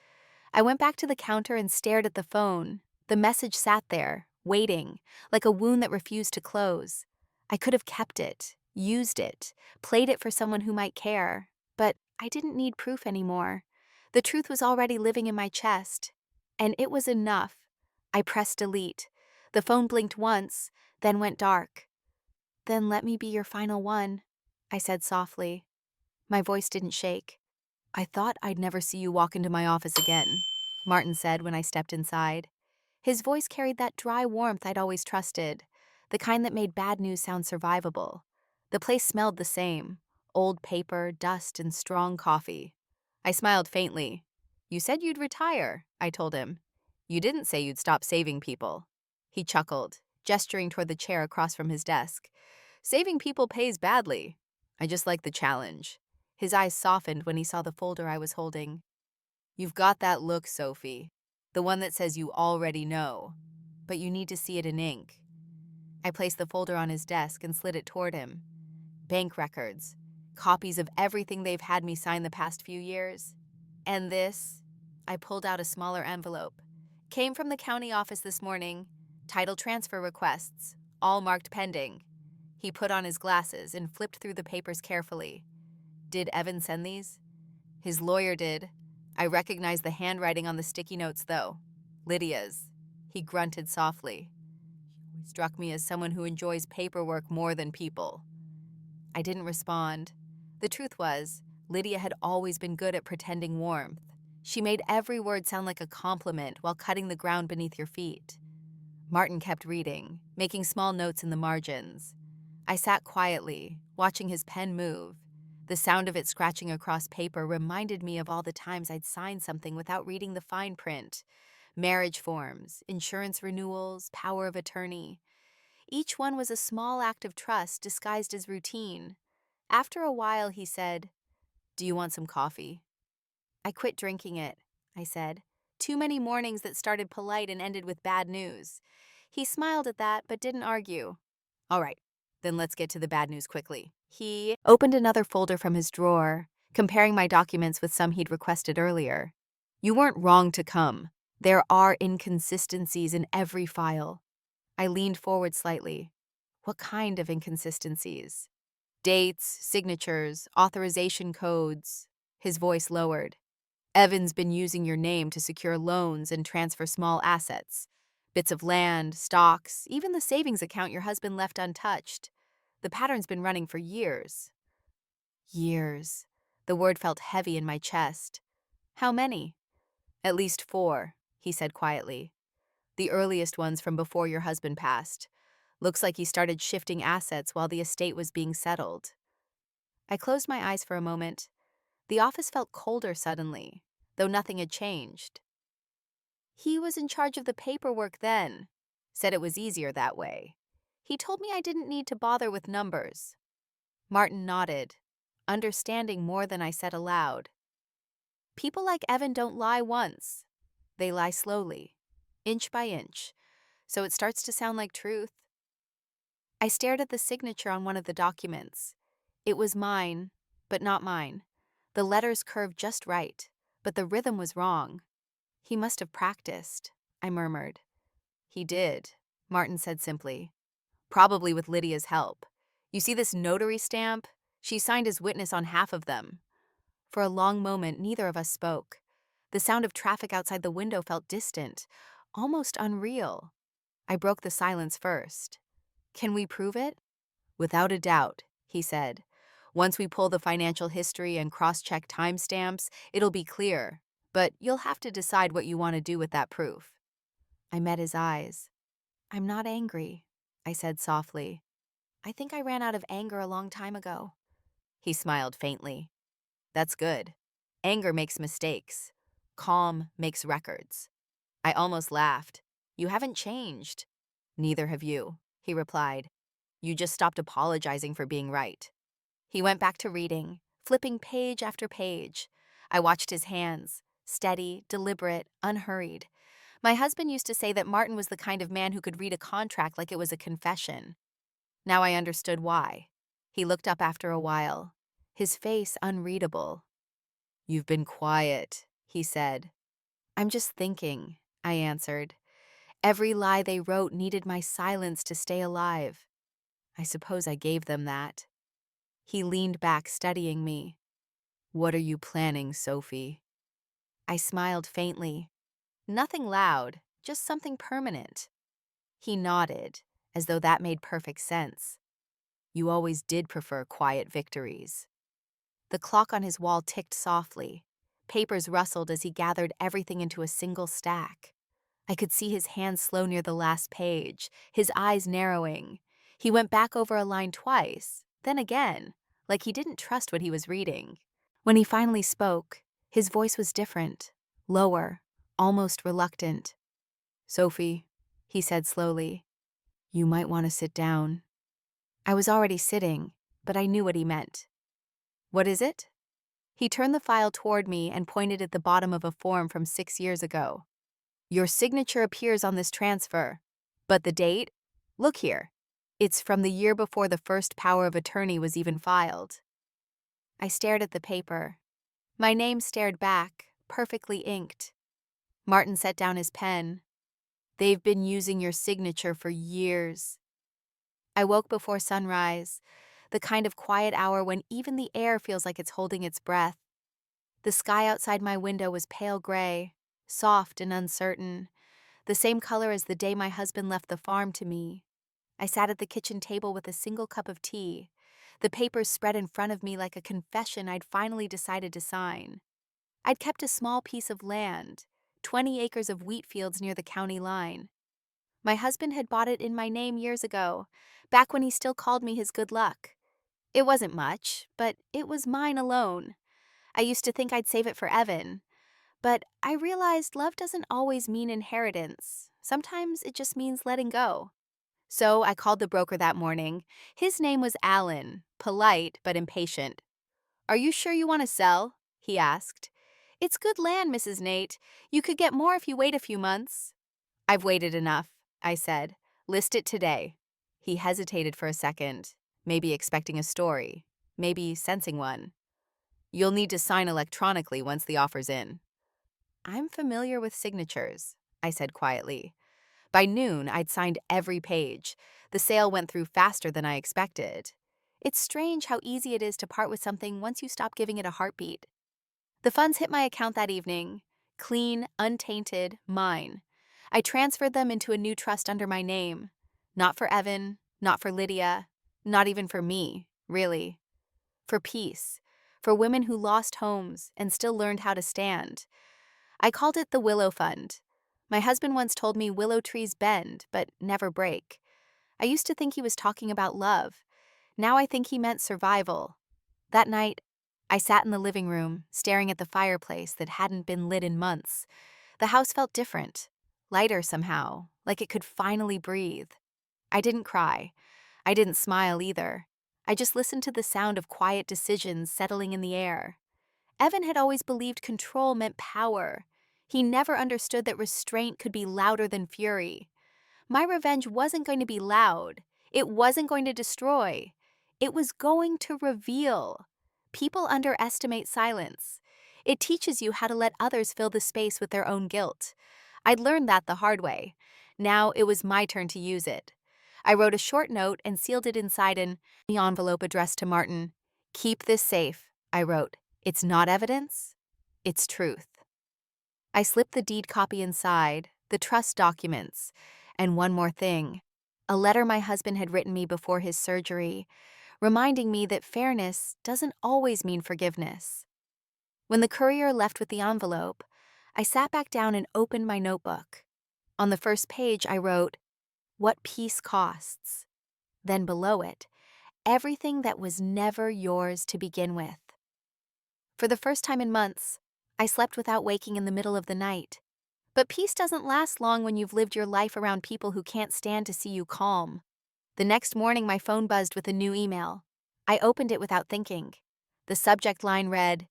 I went back to the counter and stared at the phone. The message sat there, waiting, like a wound that refused to close. I could have kept it, used it, played it for someone who might care, but I didn't need proof anymore. The truth was already living in my chest, and it was enough. I pressed delete. The phone blinked once, then went dark. "Then let me be your final one," I said softly. My voice didn't shake. "I thought I'd never see you walk into my office again," Martin said when I stepped inside. His voice carried that dry warmth I'd always trusted, the kind that made bad news sound survivable. The place smelled the same, old paper, dust, and strong coffee. I smiled faintly. "You said you'd retire," I told him. "You didn't say you'd stop saving people." He chuckled, gesturing toward the chair across from his desk. "Saving people pays badly. I just like the challenge." His eyes softened when he saw the folder I was holding. "You've got that look, Sophie. The one that says you already know. But you need to see it in ink." I placed the folder on his desk and slid it toward him. Bank records. Copies of everything they've had me sign the past few years. And this, I pulled out a smaller envelope. Came from the county office this morning. Title transfer requests, all marked pending. He put on his glasses and flipped through the papers carefully. "Did Evan send these?" "His lawyer did. I recognized the handwriting on the sticky notes, though. Lydia's." He grunted softly. "She always struck me as someone who enjoys paperwork more than people." I didn't respond. The truth was, Lydia had always been good at pretending warmth. She made every word sound like a compliment while cutting the ground beneath your feet. Martin kept reading, making small notes in the margins. I sat quietly, watching his pen move. The sound of it scratching across paper reminded me of all the times I'd signed something without reading the fine print. Marriage forms, insurance renewals, power of attorney. Each one was a small act of trust disguised as routine. After a while, he said, "Do you want some coffee?" "I quit drinking it," I said. "Too many mornings that started polite and ended with bad news." He smiled at that, but didn't argue. "All right, then let's get to the bad news quickly." He opened another folder from his drawer, comparing my documents with some he'd requested earlier. "You weren't wrong to come. There are inconsistencies in every file." I leaned forward slightly. "What kind of inconsistencies?" "Dates, signatures, authorization codes." His voice lowered. "Evan's been using your name to secure loans and transfer small assets. Bits of land, stocks, even the savings account your husband left untouched. The pattern's been running for years." Years. The word felt heavy in my chest. "How many?" "At least 4, he said quietly. "The earliest ones from before your husband passed. Looks like he started shifting assets while the estate was being settled." I closed my eyes for a moment. The office felt colder suddenly, though nothing had changed. "He was in charge of the paperwork then. Said it was easier that way. He told me I didn't need to bother with numbers." Martin nodded, understanding more than I said aloud. "People like Evan don't lie once. They lie slowly. inch by inch, so it starts to sound like truth. I stared at the signature on one of the documents. It was mine, but not mine. The letters curved just right, but the rhythm was wrong. He must have practiced, I murmured. He did, Martin said simply. Probably with Lydia's help. You see this notary stamp? She signed as witness on half of them. For a long moment, neither of us spoke. The sound of traffic outside the window felt distant, almost unreal. I broke the silence first. Can we prove it? Without a doubt, he said. Once we pull the financial history and cross-check timestamps, it'll be clear. But you'll have to decide what you want to do with that proof. I met his eyes. I'm not angry, I said softly. I think I ran out of anger a long time ago. He smiled faintly. That's good. Anger makes mistakes. Calm makes records. I almost laughed. You haven't changed. Neither have you, he replied. You just stopped apologizing for being right. He went back to reading, flipping page after page. I watched his hands, steady, deliberate, unhurried. My husband used to say that Martin was the kind of man who could read a contract like it was a confession. Now I understood why. He looked up after a while, his face unreadable. You've been quiet, he said. I'm just thinking, I answered. Every lie they wrote needed my silence to stay alive. I suppose I gave them that. He leaned back, studying me. What are you planning, Sophie? I smiled faintly. Nothing loud, just something permanent. He nodded, as though that made perfect sense. You always did prefer quiet victories. The clock on his wall ticked softly. Papers rustled as he gathered everything into a single stack. I could see his hands slow near the last page, his eyes narrowing. He went back over a line twice, then again, like he didn't trust what he was reading. When he finally spoke, his voice was different, lower, almost reluctant. Sophie, he said slowly, you might want to sit down. I was already sitting, but I knew what he meant. What is it? He turned the file toward me and pointed at the bottom of a form from 6 years ago. Your signature appears on this transfer, but the date? Look here. It's from the year before the first power of attorney was even filed. I stared at the paper. My name stared back, perfectly inked. Martin set down his pen. They've been using your signature for years. I woke before sunrise, the kind of quiet hour when even the air feels like it's holding its breath. The sky outside my window was pale gray, soft and uncertain, the same color as the day my husband left the farm to me. I sat at the kitchen table with a single cup of tea, the papers spread in front of me like a confession I'd finally decided to sign. I'd kept a small piece of land, 20 acres of wheat fields near the county line. My husband had bought it in my name years ago, back when he still called me his good luck. It wasn't much, but it was mine alone. I used to think I'd save it for Evan, but I realized love doesn't always mean inheritance. Sometimes it just means letting go. So I called the broker that morning. His name was Alan, polite but impatient. Are you sure you want to sell? He asked. It's good land, Mrs. Nate. You could get more if you wait a few months. I've waited enough, I said. List it today. He hesitated for a second, maybe expecting a story, maybe sensing one. You'll need to sign electronically once the offer's in. I'm familiar with signatures, I said quietly. By noon, I'd signed every page. The sale went through faster than I expected. It's strange how easy it is to part with something once you stop giving it a heartbeat. The funds hit my account that evening. Clean, untainted, mine. I transferred them into a new trust under my name. Not for Evan, not for Lydia, not even for me, really. For peace. For women who lost homes and still learned how to stand. I called it the Willow Fund. My husband once told me willow trees bend, but never break. I used to think he was talking about love. Now I think he meant survival. That night, I sat in the living room, staring at the fireplace that hadn't been lit in months. The house felt different, lighter somehow, like it could finally breathe. I didn't cry. I didn't smile either. I just listened to the sound of quiet decisions settling in the air. Evan had always believed control meant power. He never understood that restraint could be louder than fury. My revenge wasn't going to be loud. It wasn't going to destroy. It was going to reveal. People underestimate silence. It teaches you how to let others fill the space with their own guilt. I'd learned that the hard way. Now it was my turn to use it. I wrote a short note and sealed it inside an envelope addressed to Martin. "Keep this safe," I wrote. "It's not evidence, it's truth." I slipped the deed copy inside, the trust documents, and one more thing. A letter my husband had written me before his surgery, reminding me that fairness doesn't always mean forgiveness. When the courier left with the envelope, I sat back down and opened my notebook. On the first page, I wrote, "What peace costs." Then below it, everything that was never yours to begin with. For the first time in months, I slept without waking in the middle of the night. But peace doesn't last long when you've lived your life around people who can't stand to see you calm. The next morning, my phone buzzed with a new email. I opened it without thinking. The subject line read,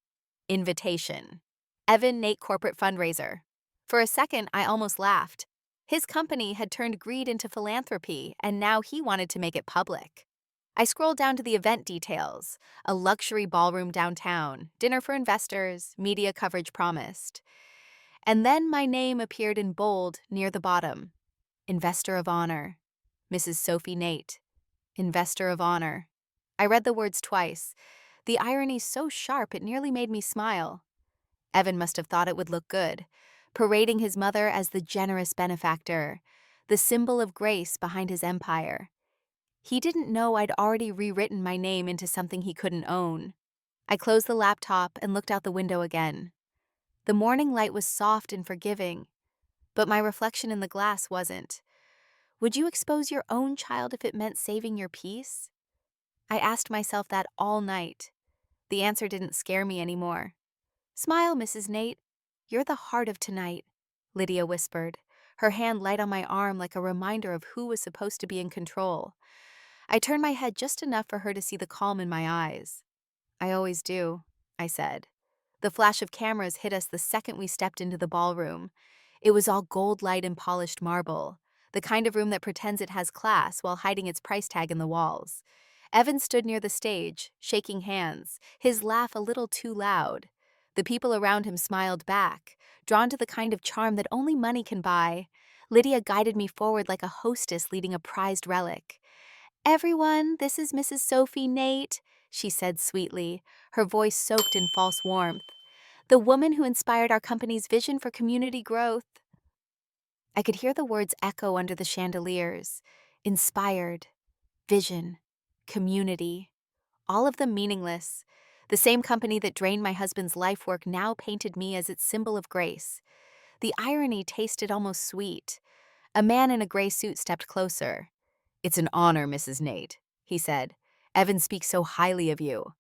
"Invitation. Evan Nate Corporate Fundraiser." For a second, I almost laughed. His company had turned greed into philanthropy, and now he wanted to make it public. I scrolled down to the event details: a luxury ballroom downtown, dinner for investors, media coverage promised. And then my name appeared in bold near the bottom. Investor of Honor. Mrs. Sophie Nate. Investor of Honor. I read the words twice. The irony so sharp it nearly made me smile. Evan must have thought it would look good, parading his mother as the generous benefactor, the symbol of grace behind his empire. He didn't know I'd already rewritten my name into something he couldn't own. I closed the laptop and looked out the window again. The morning light was soft and forgiving, but my reflection in the glass wasn't. Would you expose your own child if it meant saving your peace? I asked myself that all night. The answer didn't scare me anymore. "Smile, Mrs. Nate. You're the heart of tonight," Lydia whispered, her hand light on my arm like a reminder of who was supposed to be in control. I turned my head just enough for her to see the calm in my eyes. "I always do," I said. The flash of cameras hit us the second we stepped into the ballroom. It was all gold light and polished marble, the kind of room that pretends it has class while hiding its price tag in the walls. Evan stood near the stage, shaking hands, his laugh a little too loud. The people around him smiled back, drawn to the kind of charm that only money can buy. Lydia guided me forward like a hostess leading a prized relic. "Everyone, this is Mrs. Sophie Nate," she said sweetly, her voice soaked in false warmth. "The woman who inspired our company's vision for community growth." I could hear the words echo under the chandeliers. Inspired, vision, community, all of them meaningless. The same company that drained my husband's life work now painted me as its symbol of grace. The irony tasted almost sweet. A man in a gray suit stepped closer. "It's an honor, Mrs. Nate," he said. "Evan speaks so highly of you."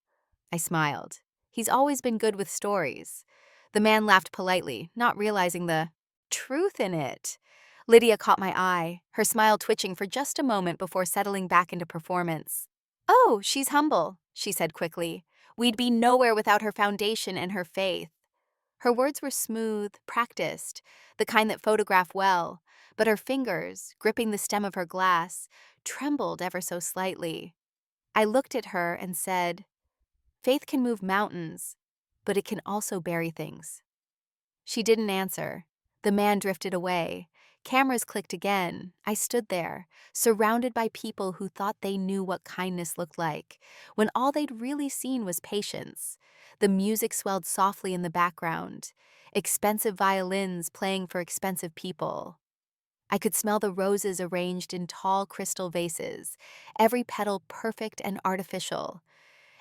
I smiled. He's always been good with stories. The man laughed politely, not realizing the truth in it. Lydia caught my eye, her smile twitching for just a moment before settling back into performance. "Oh, she's humble," she said quickly. "We'd be nowhere without her foundation and her faith." Her words were smooth, practiced, the kind that photograph well, but her fingers, gripping the stem of her glass, trembled ever so slightly. I looked at her and said, "Faith can move mountains, but it can also bury things." She didn't answer. The man drifted away. Cameras clicked again. I stood there, surrounded by people who thought they knew what kindness looked like, when all they'd really seen was patience. The music swelled softly in the background, expensive violins playing for expensive people. I could smell the roses arranged in tall crystal vases, every petal perfect and artificial.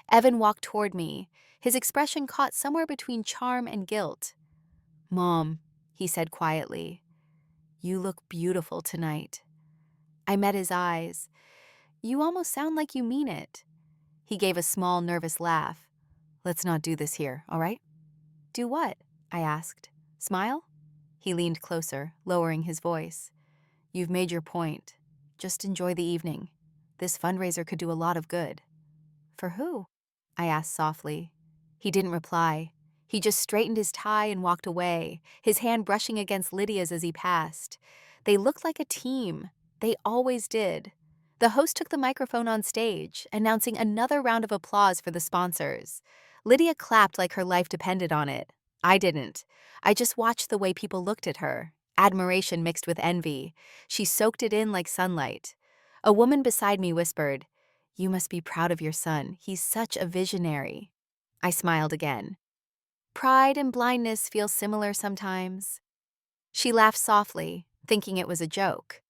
Evan walked toward me, his expression caught somewhere between charm and guilt. "Mom," he said quietly, "you look beautiful tonight." I met his eyes. "You almost sound like you mean it." He gave a small, nervous laugh. "Let's not do this here, all right?" "Do what?" I asked. "Smile?" He leaned closer, lowering his voice. "You've made your point. Just enjoy the evening. This fundraiser could do a lot of good." "For who?" I asked softly. He didn't reply. He just straightened his tie and walked away, his hand brushing against Lydia's as he passed. They looked like a team. They always did. The host took the microphone on stage, announcing another round of applause for the sponsors. Lydia clapped like her life depended on it. I didn't. I just watched the way people looked at her, admiration mixed with envy. She soaked it in like sunlight. A woman beside me whispered, "You must be proud of your son. He's such a visionary." I smiled again. Pride and blindness feel similar sometimes. She laughed softly, thinking it was a joke.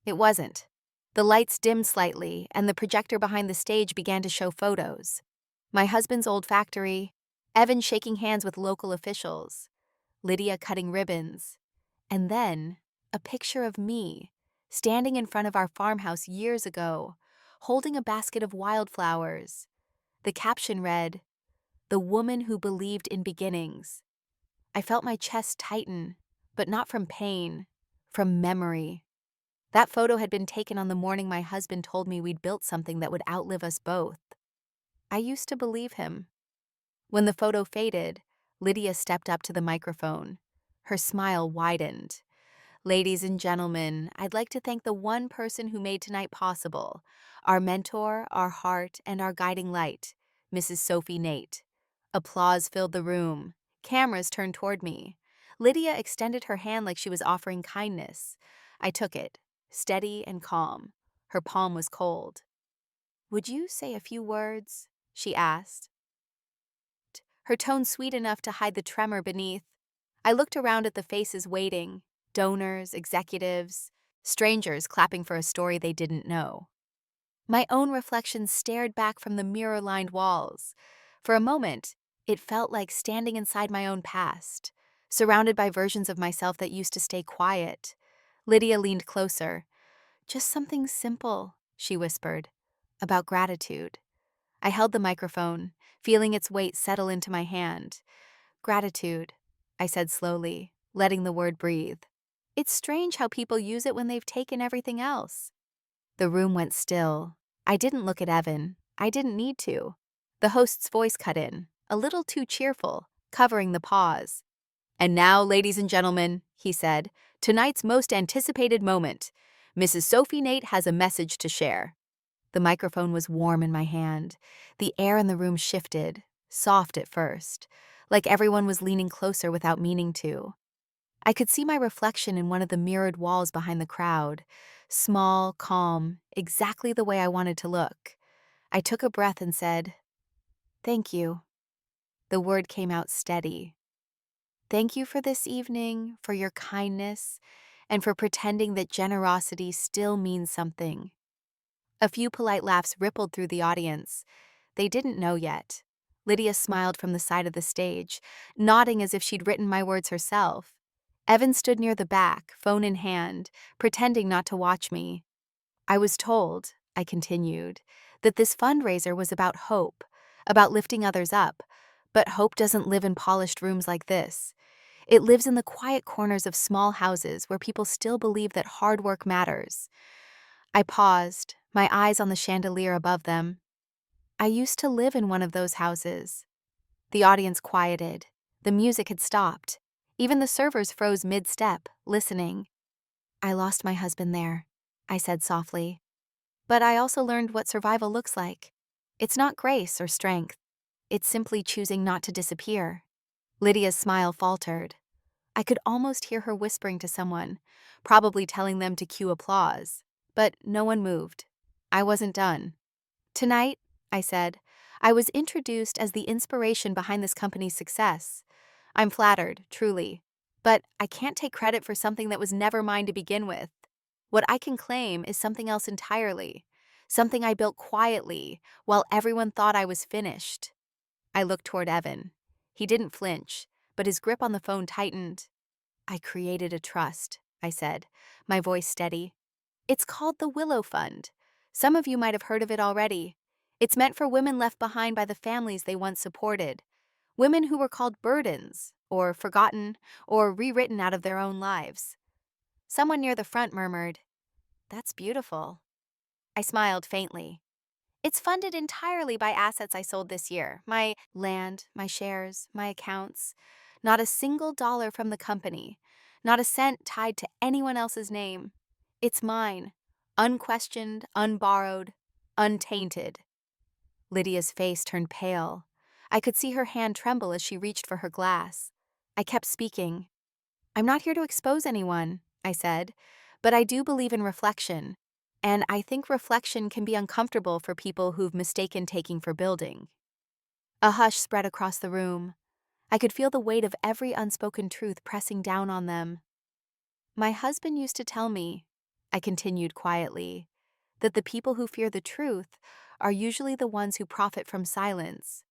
It wasn't. The lights dimmed slightly, and the projector behind the stage began to show photos. My husband's old factory, Evan shaking hands with local officials, Lydia cutting ribbons, and then a picture of me, standing in front of our farmhouse years ago, holding a basket of wildflowers. The caption read, "The woman who believed in beginnings." I felt my chest tighten, but not from pain, from memory. That photo had been taken on the morning my husband told me we'd built something that would outlive us both. I used to believe him. When the photo faded, Lydia stepped up to the microphone. Her smile widened. "Ladies and gentlemen, I'd like to thank the one person who made tonight possible, our mentor, our heart, and our guiding light, Mrs. Sophie Nate." Applause filled the room. Cameras turned toward me. Lydia extended her hand like she was offering kindness. I took it, steady and calm. Her palm was cold. "Would you say a few words?" she asked, her tone sweet enough to hide the tremor beneath. I looked around at the faces waiting, donors, executives, strangers clapping for a story they didn't know. My own reflection stared back from the mirror-lined walls. For a moment, it felt like standing inside my own past, surrounded by versions of myself that used to stay quiet. Lydia leaned closer. "Just something simple," she whispered, "about gratitude." I held the microphone, feeling its weight settle into my hand. "Gratitude," I said slowly, letting the word breathe. "It's strange how people use it when they've taken everything else." The room went still. I didn't look at Evan. I didn't need to. The host's voice cut in, a little too cheerful, covering the pause. "And now, ladies and gentlemen," he said, "tonight's most anticipated moment. Mrs. Sophie Nate has a message to share." The microphone was warm in my hand. The air in the room shifted, soft at first, like everyone was leaning closer without meaning to. I could see my reflection in one of the mirrored walls behind the crowd, small, calm, exactly the way I wanted to look. I took a breath and said, "Thank you." The word came out steady. "Thank you for this evening, for your kindness, and for pretending that generosity still means something." A few polite laughs rippled through the audience. They didn't know yet. Lydia smiled from the side of the stage, nodding as if she'd written my words herself. Evan stood near the back, phone in hand, pretending not to watch me. "I was told," I continued, "that this fundraiser was about hope, about lifting others up. But hope doesn't live in polished rooms like this. It lives in the quiet corners of small houses where people still believe that hard work matters." I paused, my eyes on the chandelier above them. "I used to live in one of those houses." The audience quieted. The music had stopped. Even the servers froze mid-step, listening. "I lost my husband there," I said softly. "But I also learned what survival looks like. It's not grace or strength. It's simply choosing not to disappear." Lydia's smile faltered. I could almost hear her whispering to someone, probably telling them to cue applause. But no one moved. I wasn't done. "Tonight," I said, "I was introduced as the inspiration behind this company's success. I'm flattered, truly. But I can't take credit for something that was never mine to begin with. What I can claim is something else entirely. Something I built quietly, while everyone thought I was finished." I looked toward Evan. He didn't flinch, but his grip on the phone tightened. "I created a trust," I said, my voice steady. "It's called the Willow Fund. Some of you might have heard of it already. It's meant for women left behind by the families they once supported. Women who were called burdens, or forgotten, or rewritten out of their own lives." Someone near the front murmured, "That's beautiful." I smiled faintly. It's funded entirely by assets I sold this year. My land, my shares, my accounts. Not a single dollar from the company. Not a cent tied to anyone else's name. It's mine. Unquestioned, unborrowed, untainted. Lydia's face turned pale. I could see her hand tremble as she reached for her glass. I kept speaking. I'm not here to expose anyone, I said, but I do believe in reflection. And I think reflection can be uncomfortable for people who've mistaken taking for building. A hush spread across the room. I could feel the weight of every unspoken truth pressing down on them. My husband used to tell me, I continued quietly, that the people who fear the truth are usually the ones who profit from silence.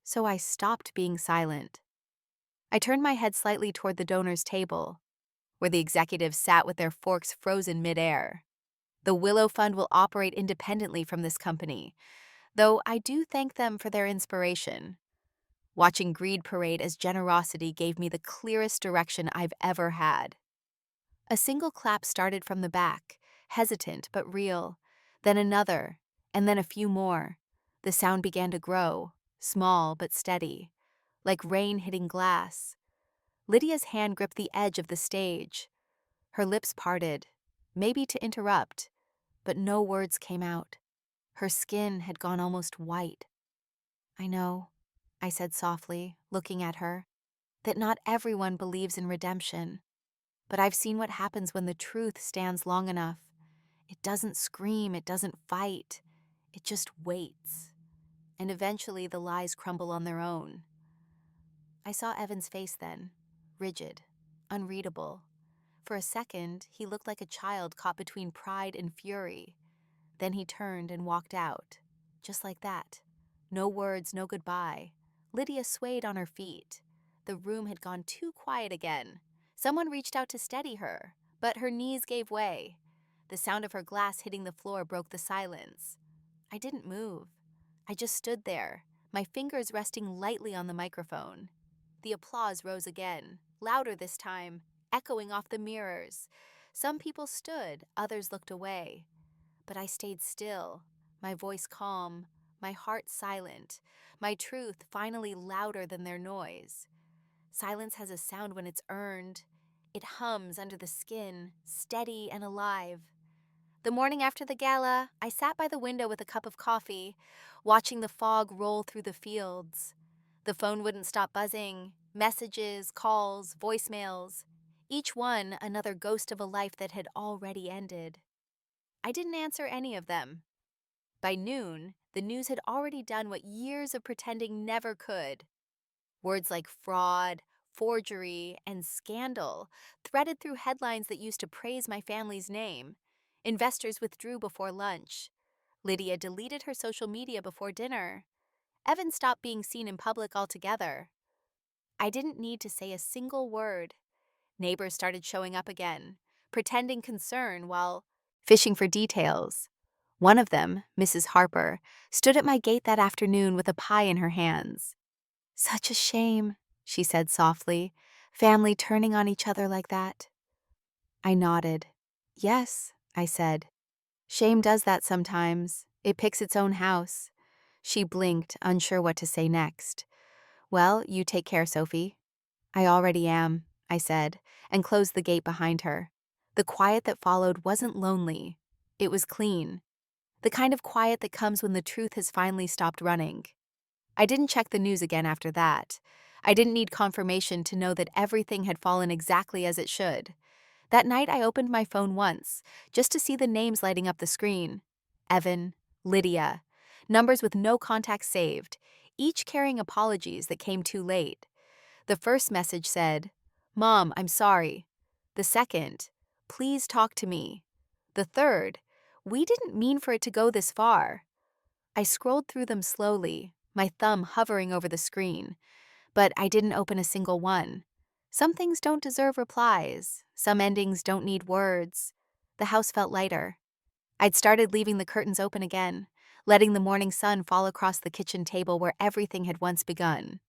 So I stopped being silent. I turned my head slightly toward the donors' table, where the executives sat with their forks frozen midair. The Willow Fund will operate independently from this company, though I do thank them for their inspiration. Watching greed parade as generosity gave me the clearest direction I've ever had. A single clap started from the back, hesitant but real, then another, and then a few more. The sound began to grow, small but steady, like rain hitting glass. Lydia's hand gripped the edge of the stage. Her lips parted, maybe to interrupt, but no words came out. Her skin had gone almost white. I know, I said softly, looking at her, that not everyone believes in redemption. But I've seen what happens when the truth stands long enough. It doesn't scream, it doesn't fight. It just waits. And eventually the lies crumble on their own. I saw Evan's face then, rigid, unreadable. For a second, he looked like a child caught between pride and fury. Then he turned and walked out, just like that. No words, no goodbye. Lydia swayed on her feet. The room had gone too quiet again. Someone reached out to steady her, but her knees gave way. The sound of her glass hitting the floor broke the silence. I didn't move. I just stood there, my fingers resting lightly on the microphone. The applause rose again, louder this time, echoing off the mirrors. Some people stood, others looked away. But I stayed still, my voice calm, my heart silent, my truth finally louder than their noise. Silence has a sound when it's earned. It hums under the skin, steady and alive. The morning after the gala, I sat by the window with a cup of coffee, watching the fog roll through the fields. The phone wouldn't stop buzzing, messages, calls, voicemails, each one another ghost of a life that had already ended. I didn't answer any of them. By noon, the news had already done what years of pretending never could. Words like fraud, forgery, and scandal threaded through headlines that used to praise my family's name. Investors withdrew before lunch. Lydia deleted her social media before dinner. Evan stopped being seen in public altogether. I didn't need to say a single word. Neighbors started showing up again, pretending concern while fishing for details. One of them, Mrs. Harper, stood at my gate that afternoon with a pie in her hands. "Such a shame," she said softly, "family turning on each other like that." I nodded. "Yes," I said. "Shame does that sometimes. It picks its own house." She blinked, unsure what to say next. "Well, you take care, Sophie." "I already am," I said, and closed the gate behind her. The quiet that followed wasn't lonely. It was clean. The kind of quiet that comes when the truth has finally stopped running. I didn't check the news again after that. I didn't need confirmation to know that everything had fallen exactly as it should. That night I opened my phone once, just to see the names lighting up the screen. Evan, Lydia, numbers with no contacts saved, each carrying apologies that came too late. The first message said, "Mom, I'm sorry." The second, "Please talk to me." The third, "We didn't mean for it to go this far." I scrolled through them slowly, my thumb hovering over the screen, but I didn't open a single one. Some things don't deserve replies. Some endings don't need words. The house felt lighter. I'd started leaving the curtains open again, letting the morning sun fall across the kitchen table where everything had once begun.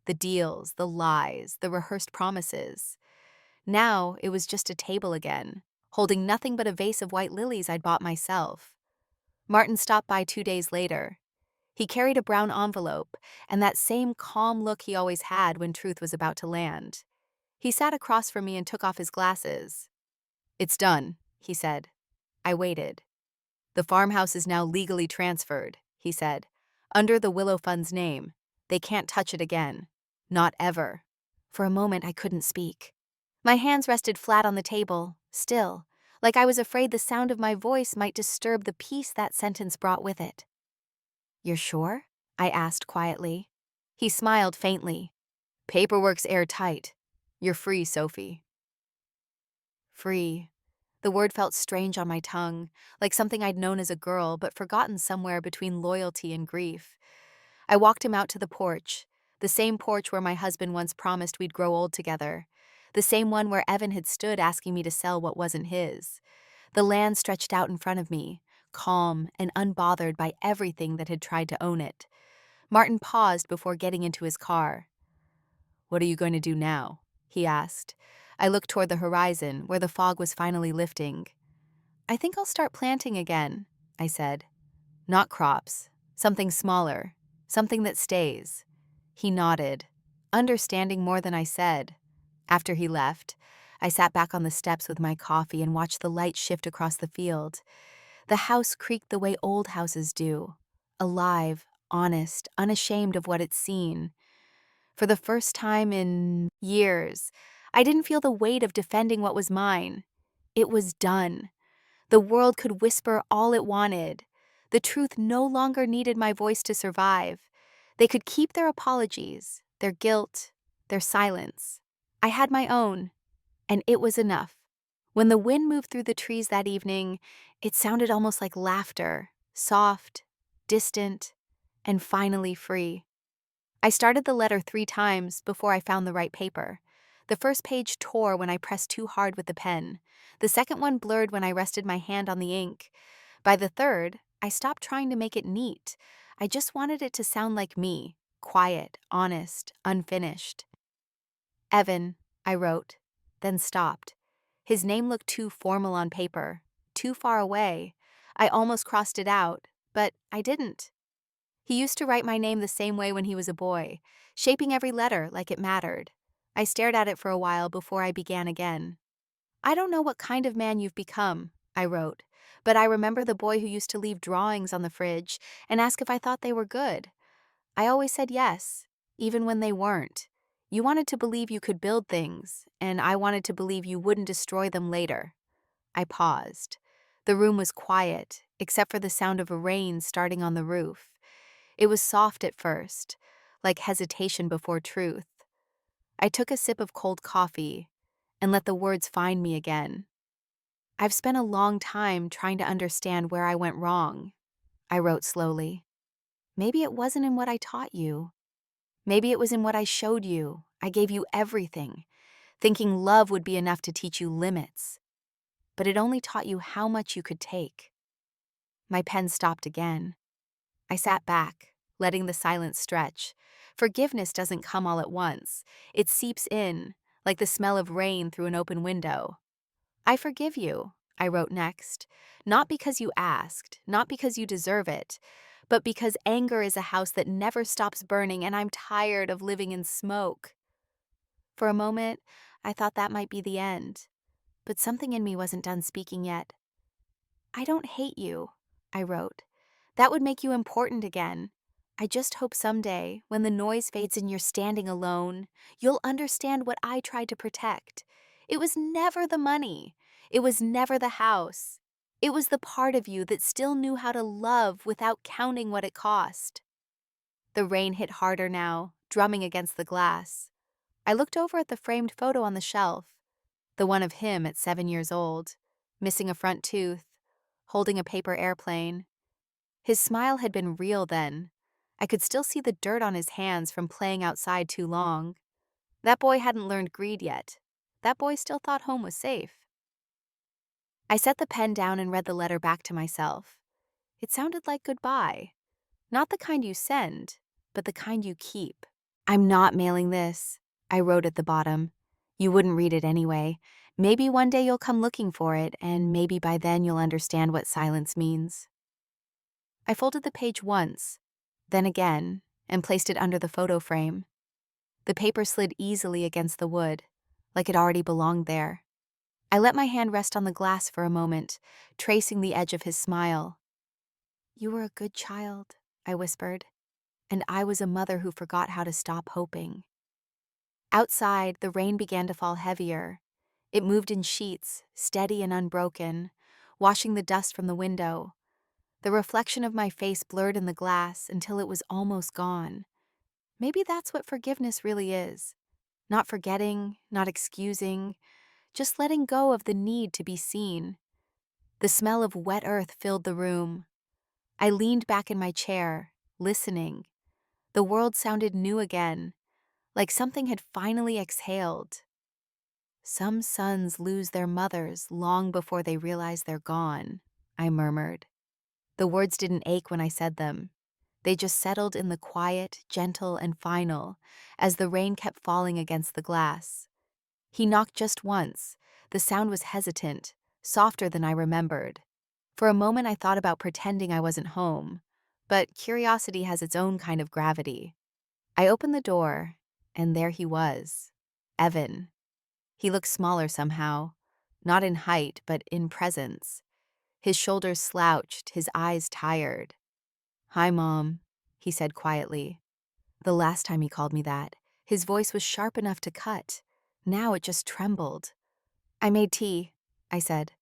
The deals, the lies, the rehearsed promises. Now it was just a table again, holding nothing but a vase of white lilies I'd bought myself. Martin stopped by 2 days later. He carried a brown envelope and that same calm look he always had when truth was about to land. He sat across from me and took off his glasses. "It's done," he said. I waited. "The farmhouse is now legally transferred," he said, "under the Willow Fund's name. They can't touch it again. Not ever." For a moment, I couldn't speak. My hands rested flat on the table, still, like I was afraid the sound of my voice might disturb the peace that sentence brought with it. "You're sure?" I asked quietly. He smiled faintly. "Paperwork's airtight. You're free, Sophie." Free. The word felt strange on my tongue, like something I'd known as a girl but forgotten somewhere between loyalty and grief. I walked him out to the porch, the same porch where my husband once promised we'd grow old together, the same one where Evan had stood asking me to sell what wasn't his. The land stretched out in front of me, calm and unbothered by everything that had tried to own it. Martin paused before getting into his car. "What are you going to do now?" he asked. I looked toward the horizon, where the fog was finally lifting. "I think I'll start planting again," I said. "Not crops. Something smaller. Something that stays." He nodded, understanding more than I said. After he left, I sat back on the steps with my coffee and watched the light shift across the field. The house creaked the way old houses do, alive, honest, unashamed of what it's seen. For the first time in years, I didn't feel the weight of defending what was mine. It was done. The world could whisper all it wanted. The truth no longer needed my voice to survive. They could keep their apologies, their guilt, their silence. I had my own, and it was enough. When the wind moved through the trees that evening, it sounded almost like laughter, soft, distant, and finally free. I started the letter 3 times before I found the right paper. The first page tore when I pressed too hard with the pen. The second one blurred when I rested my hand on the ink. By the third, I stopped trying to make it neat. I just wanted it to sound like me, quiet, honest, unfinished. "Evan," I wrote, then stopped. His name looked too formal on paper, too far away. I almost crossed it out, but I didn't. He used to write my name the same way when he was a boy, shaping every letter like it mattered. I stared at it for a while before I began again. "I don't know what kind of man you've become," I wrote, "but I remember the boy who used to leave drawings on the fridge and ask if I thought they were good. I always said yes, even when they weren't. You wanted to believe you could build things, and I wanted to believe you wouldn't destroy them later." I paused. The room was quiet, except for the sound of rain starting on the roof. It was soft at first, like hesitation before truth. I took a sip of cold coffee and let the words find me again. "I've spent a long time trying to understand where I went wrong," I wrote slowly. "Maybe it wasn't in what I taught you. Maybe it was in what I showed you. I gave you everything, thinking love would be enough to teach you limits. But it only taught you how much you could take." My pen stopped again. I sat back, letting the silence stretch. Forgiveness doesn't come all at once. It seeps in, like the smell of rain through an open window. "I forgive you," I wrote next, "not because you asked, not because you deserve it, but because anger is a house that never stops burning and I'm tired of living in smoke." For a moment, I thought that might be the end, but something in me wasn't done speaking yet. "I don't hate you," I wrote. "That would make you important again. I just hope someday, when the noise fades and you're standing alone, you'll understand what I tried to protect. It was never the money. It was never the house. It was the part of you that still knew how to love without counting what it cost." The rain hit harder now, drumming against the glass. I looked over at the framed photo on the shelf, the one of him at 7 years old, missing a front tooth, holding a paper airplane. His smile had been real then. I could still see the dirt on his hands from playing outside too long. That boy hadn't learned greed yet. That boy still thought home was safe. I set the pen down and read the letter back to myself. It sounded like goodbye. Not the kind you send, but the kind you keep. "I'm not mailing this," I wrote at the bottom. "You wouldn't read it anyway. Maybe one day you'll come looking for it, and maybe by then you'll understand what silence means." I folded the page once, then again, and placed it under the photo frame. The paper slid easily against the wood, like it already belonged there. I let my hand rest on the glass for a moment, tracing the edge of his smile. "You were a good child," I whispered, "and I was a mother who forgot how to stop hoping." Outside, the rain began to fall heavier. It moved in sheets, steady and unbroken, washing the dust from the window. The reflection of my face blurred in the glass until it was almost gone. Maybe that's what forgiveness really is. Not forgetting, not excusing, just letting go of the need to be seen. The smell of wet earth filled the room. I leaned back in my chair, listening. The world sounded new again, like something had finally exhaled. "Some sons lose their mothers long before they realize they're gone," I murmured. The words didn't ache when I said them. They just settled in the quiet, gentle, and final, as the rain kept falling against the glass. He knocked just once. The sound was hesitant, softer than I remembered. For a moment I thought about pretending I wasn't home, but curiosity has its own kind of gravity. I opened the door, and there he was, Evan. He looked smaller somehow, not in height, but in presence. His shoulders slouched, his eyes tired. "Hi, Mom," he said quietly. The last time he called me that, his voice was sharp enough to cut. Now it just trembled. "I made tea," I said.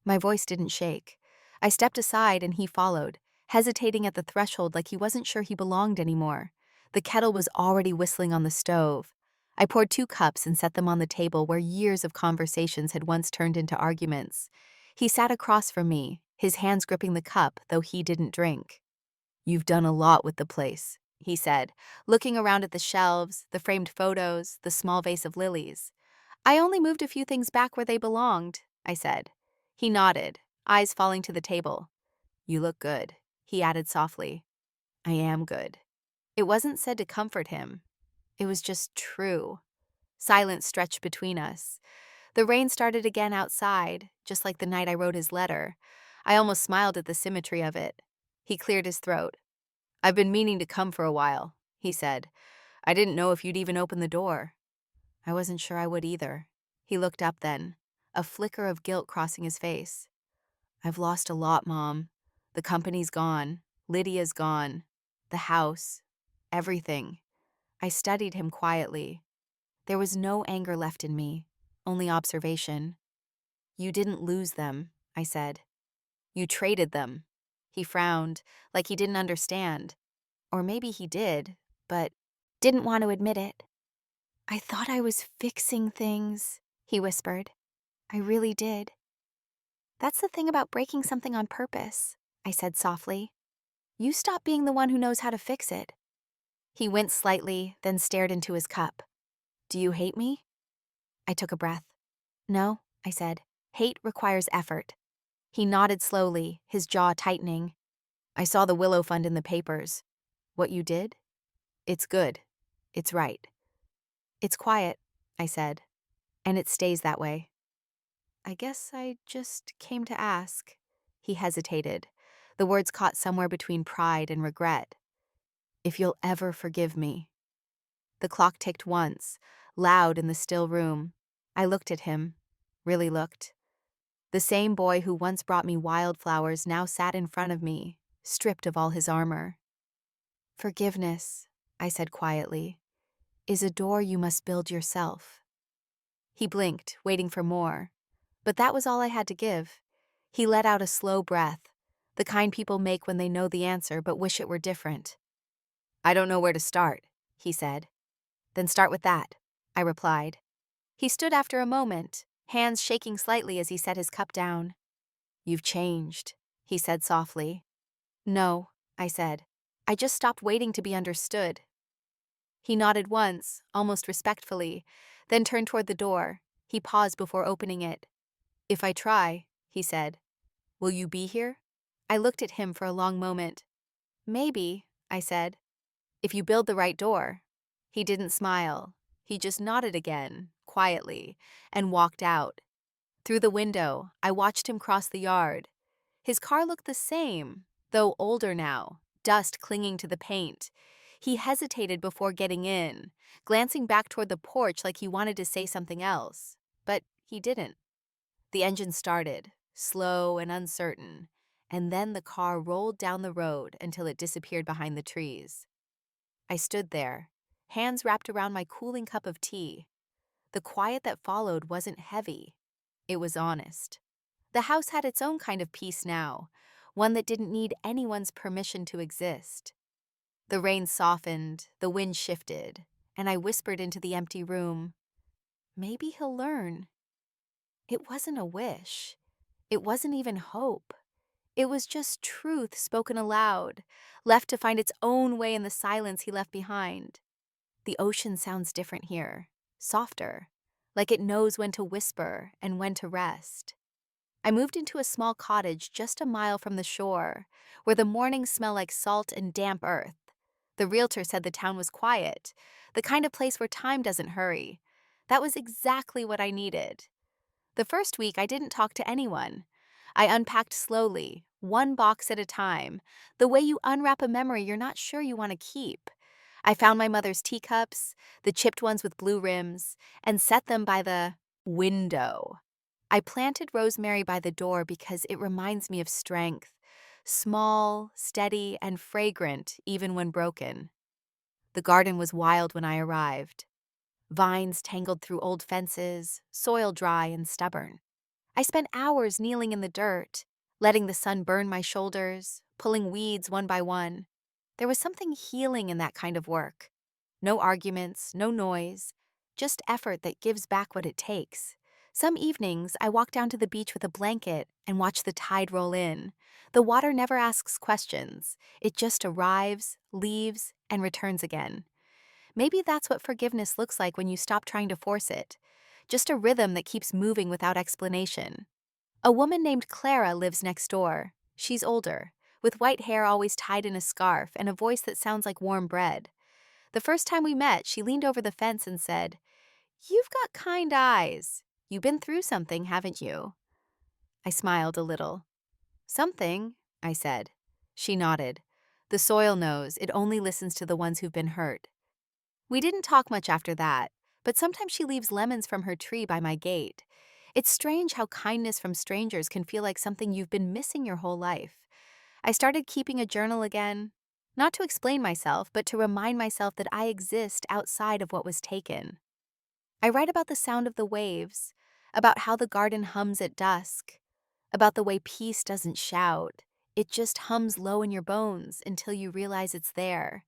My voice didn't shake. I stepped aside and he followed, hesitating at the threshold like he wasn't sure he belonged anymore. The kettle was already whistling on the stove. I poured 2 cups and set them on the table where years of conversations had once turned into arguments. He sat across from me, his hands gripping the cup, though he didn't drink. "You've done a lot with the place," he said, looking around at the shelves, the framed photos, the small vase of lilies. "I only moved a few things back where they belonged," I said. He nodded, eyes falling to the table. "You look good," he added softly. "I am good." It wasn't said to comfort him. It was just true. Silence stretched between us. The rain started again outside, just like the night I wrote his letter. I almost smiled at the symmetry of it. He cleared his throat. "I've been meaning to come for a while," he said. "I didn't know if you'd even open the door." I wasn't sure I would either. He looked up then, a flicker of guilt crossing his face. "I've lost a lot, Mom. The company's gone. Lydia's gone. The house. Everything." I studied him quietly. There was no anger left in me, only observation. "You didn't lose them," I said. "You traded them." He frowned, like he didn't understand. Or maybe he did, but didn't want to admit it. "I thought I was fixing things," he whispered. "I really did." "That's the thing about breaking something on purpose," I said softly. "You stop being the one who knows how to fix it." He winced slightly, then stared into his cup. "Do you hate me?" I took a breath. "No," I said. "Hate requires effort." He nodded slowly, his jaw tightening. "I saw the Willow Fund in the papers. What you did? It's good. It's right." "It's quiet," I said, "and it stays that way." "I guess I just came to ask." He hesitated. The words caught somewhere between pride and regret. "If you'll ever forgive me." The clock ticked once, loud in the still room. I looked at him, really looked. The same boy who once brought me wildflowers now sat in front of me, stripped of all his armor. "Forgiveness," I said quietly, "is a door you must build yourself." He blinked, waiting for more. But that was all I had to give. He let out a slow breath, the kind people make when they know the answer but wish it were different. "I don't know where to start," he said. "Then start with that," I replied. He stood after a moment, hands shaking slightly as he set his cup down. "You've changed," he said softly. "No," I said. "I just stopped waiting to be understood." He nodded once, almost respectfully, then turned toward the door. He paused before opening it. "If I try," he said, "will you be here?" I looked at him for a long moment. "Maybe," I said, "if you build the right door." He didn't smile. He just nodded again, quietly, and walked out. Through the window, I watched him cross the yard. His car looked the same, though older now, dust clinging to the paint. He hesitated before getting in, glancing back toward the porch like he wanted to say something else. But he didn't. The engine started, slow and uncertain, and then the car rolled down the road until it disappeared behind the trees. I stood there, hands wrapped around my cooling cup of tea. The quiet that followed wasn't heavy. It was honest. The house had its own kind of peace now, one that didn't need anyone's permission to exist. The rain softened, the wind shifted, and I whispered into the empty room, "Maybe he'll learn." It wasn't a wish. It wasn't even hope. It was just truth spoken aloud, left to find its own way in the silence he left behind. The ocean sounds different here, softer, like it knows when to whisper and when to rest. I moved into a small cottage just a mile from the shore, where the mornings smell like salt and damp earth. The realtor said the town was quiet, the kind of place where time doesn't hurry. That was exactly what I needed. The first week, I didn't talk to anyone. I unpacked slowly, one box at a time, the way you unwrap a memory you're not sure you want to keep. I found my mother's teacups, the chipped ones with blue rims, and set them by the window. I planted rosemary by the door because it reminds me of strength, small, steady, and fragrant even when broken. The garden was wild when I arrived. Vines tangled through old fences, soil dry and stubborn. I spent hours kneeling in the dirt, letting the sun burn my shoulders, pulling weeds one by one. There was something healing in that kind of work. No arguments, no noise, just effort that gives back what it takes. Some evenings, I walk down to the beach with a blanket and watch the tide roll in. The water never asks questions. It just arrives, leaves, and returns again. Maybe that's what forgiveness looks like when you stop trying to force it. Just a rhythm that keeps moving without explanation. A woman named Clara lives next door. She's older, with white hair always tied in a scarf and a voice that sounds like warm bread. The first time we met, she leaned over the fence and said, "You've got kind eyes. You've been through something, haven't you?" I smiled a little. "Something," I said. She nodded. The soil knows, it only listens to the ones who've been hurt. We didn't talk much after that, but sometimes she leaves lemons from her tree by my gate. It's strange how kindness from strangers can feel like something you've been missing your whole life. I started keeping a journal again, not to explain myself, but to remind myself that I exist outside of what was taken. I write about the sound of the waves, about how the garden hums at dusk, about the way peace doesn't shout. It just hums low in your bones until you realize it's there.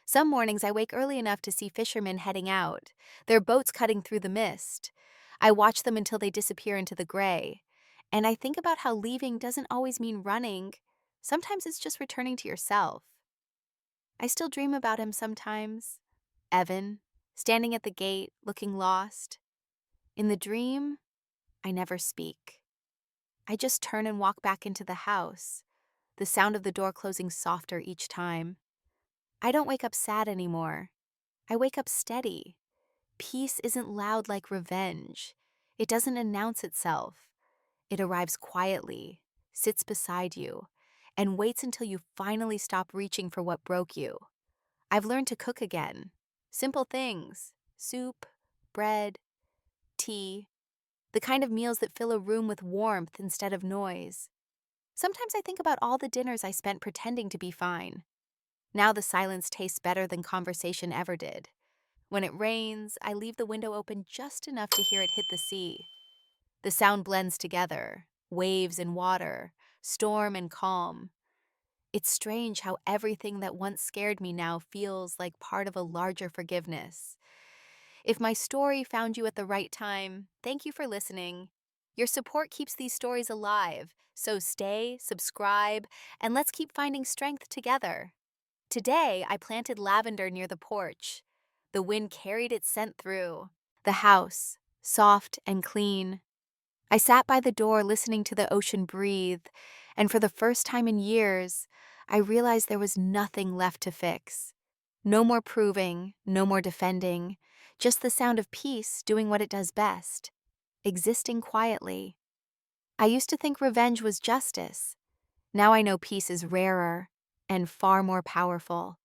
Some mornings I wake early enough to see fishermen heading out, their boats cutting through the mist. I watch them until they disappear into the gray. And I think about how leaving doesn't always mean running. Sometimes it's just returning to yourself. I still dream about him sometimes. Evan, standing at the gate, looking lost. In the dream, I never speak. I just turn and walk back into the house, the sound of the door closing softer each time. I don't wake up sad anymore. I wake up steady. Peace isn't loud like revenge. It doesn't announce itself. It arrives quietly, sits beside you, and waits until you finally stop reaching for what broke you. I've learned to cook again. Simple things: soup, bread, tea, the kind of meals that fill a room with warmth instead of noise. Sometimes I think about all the dinners I spent pretending to be fine. Now the silence tastes better than conversation ever did. When it rains, I leave the window open just enough to hear it hit the sea. The sound blends together, waves and water, storm and calm. It's strange how everything that once scared me now feels like part of a larger forgiveness. If my story found you at the right time, thank you for listening. Your support keeps these stories alive, so stay, subscribe, and let's keep finding strength together. Today, I planted lavender near the porch. The wind carried its scent through. The house, soft and clean. I sat by the door listening to the ocean breathe, and for the first time in years, I realized there was nothing left to fix. No more proving, no more defending, just the sound of peace doing what it does best, existing quietly. I used to think revenge was justice. Now I know peace is rarer and far more powerful.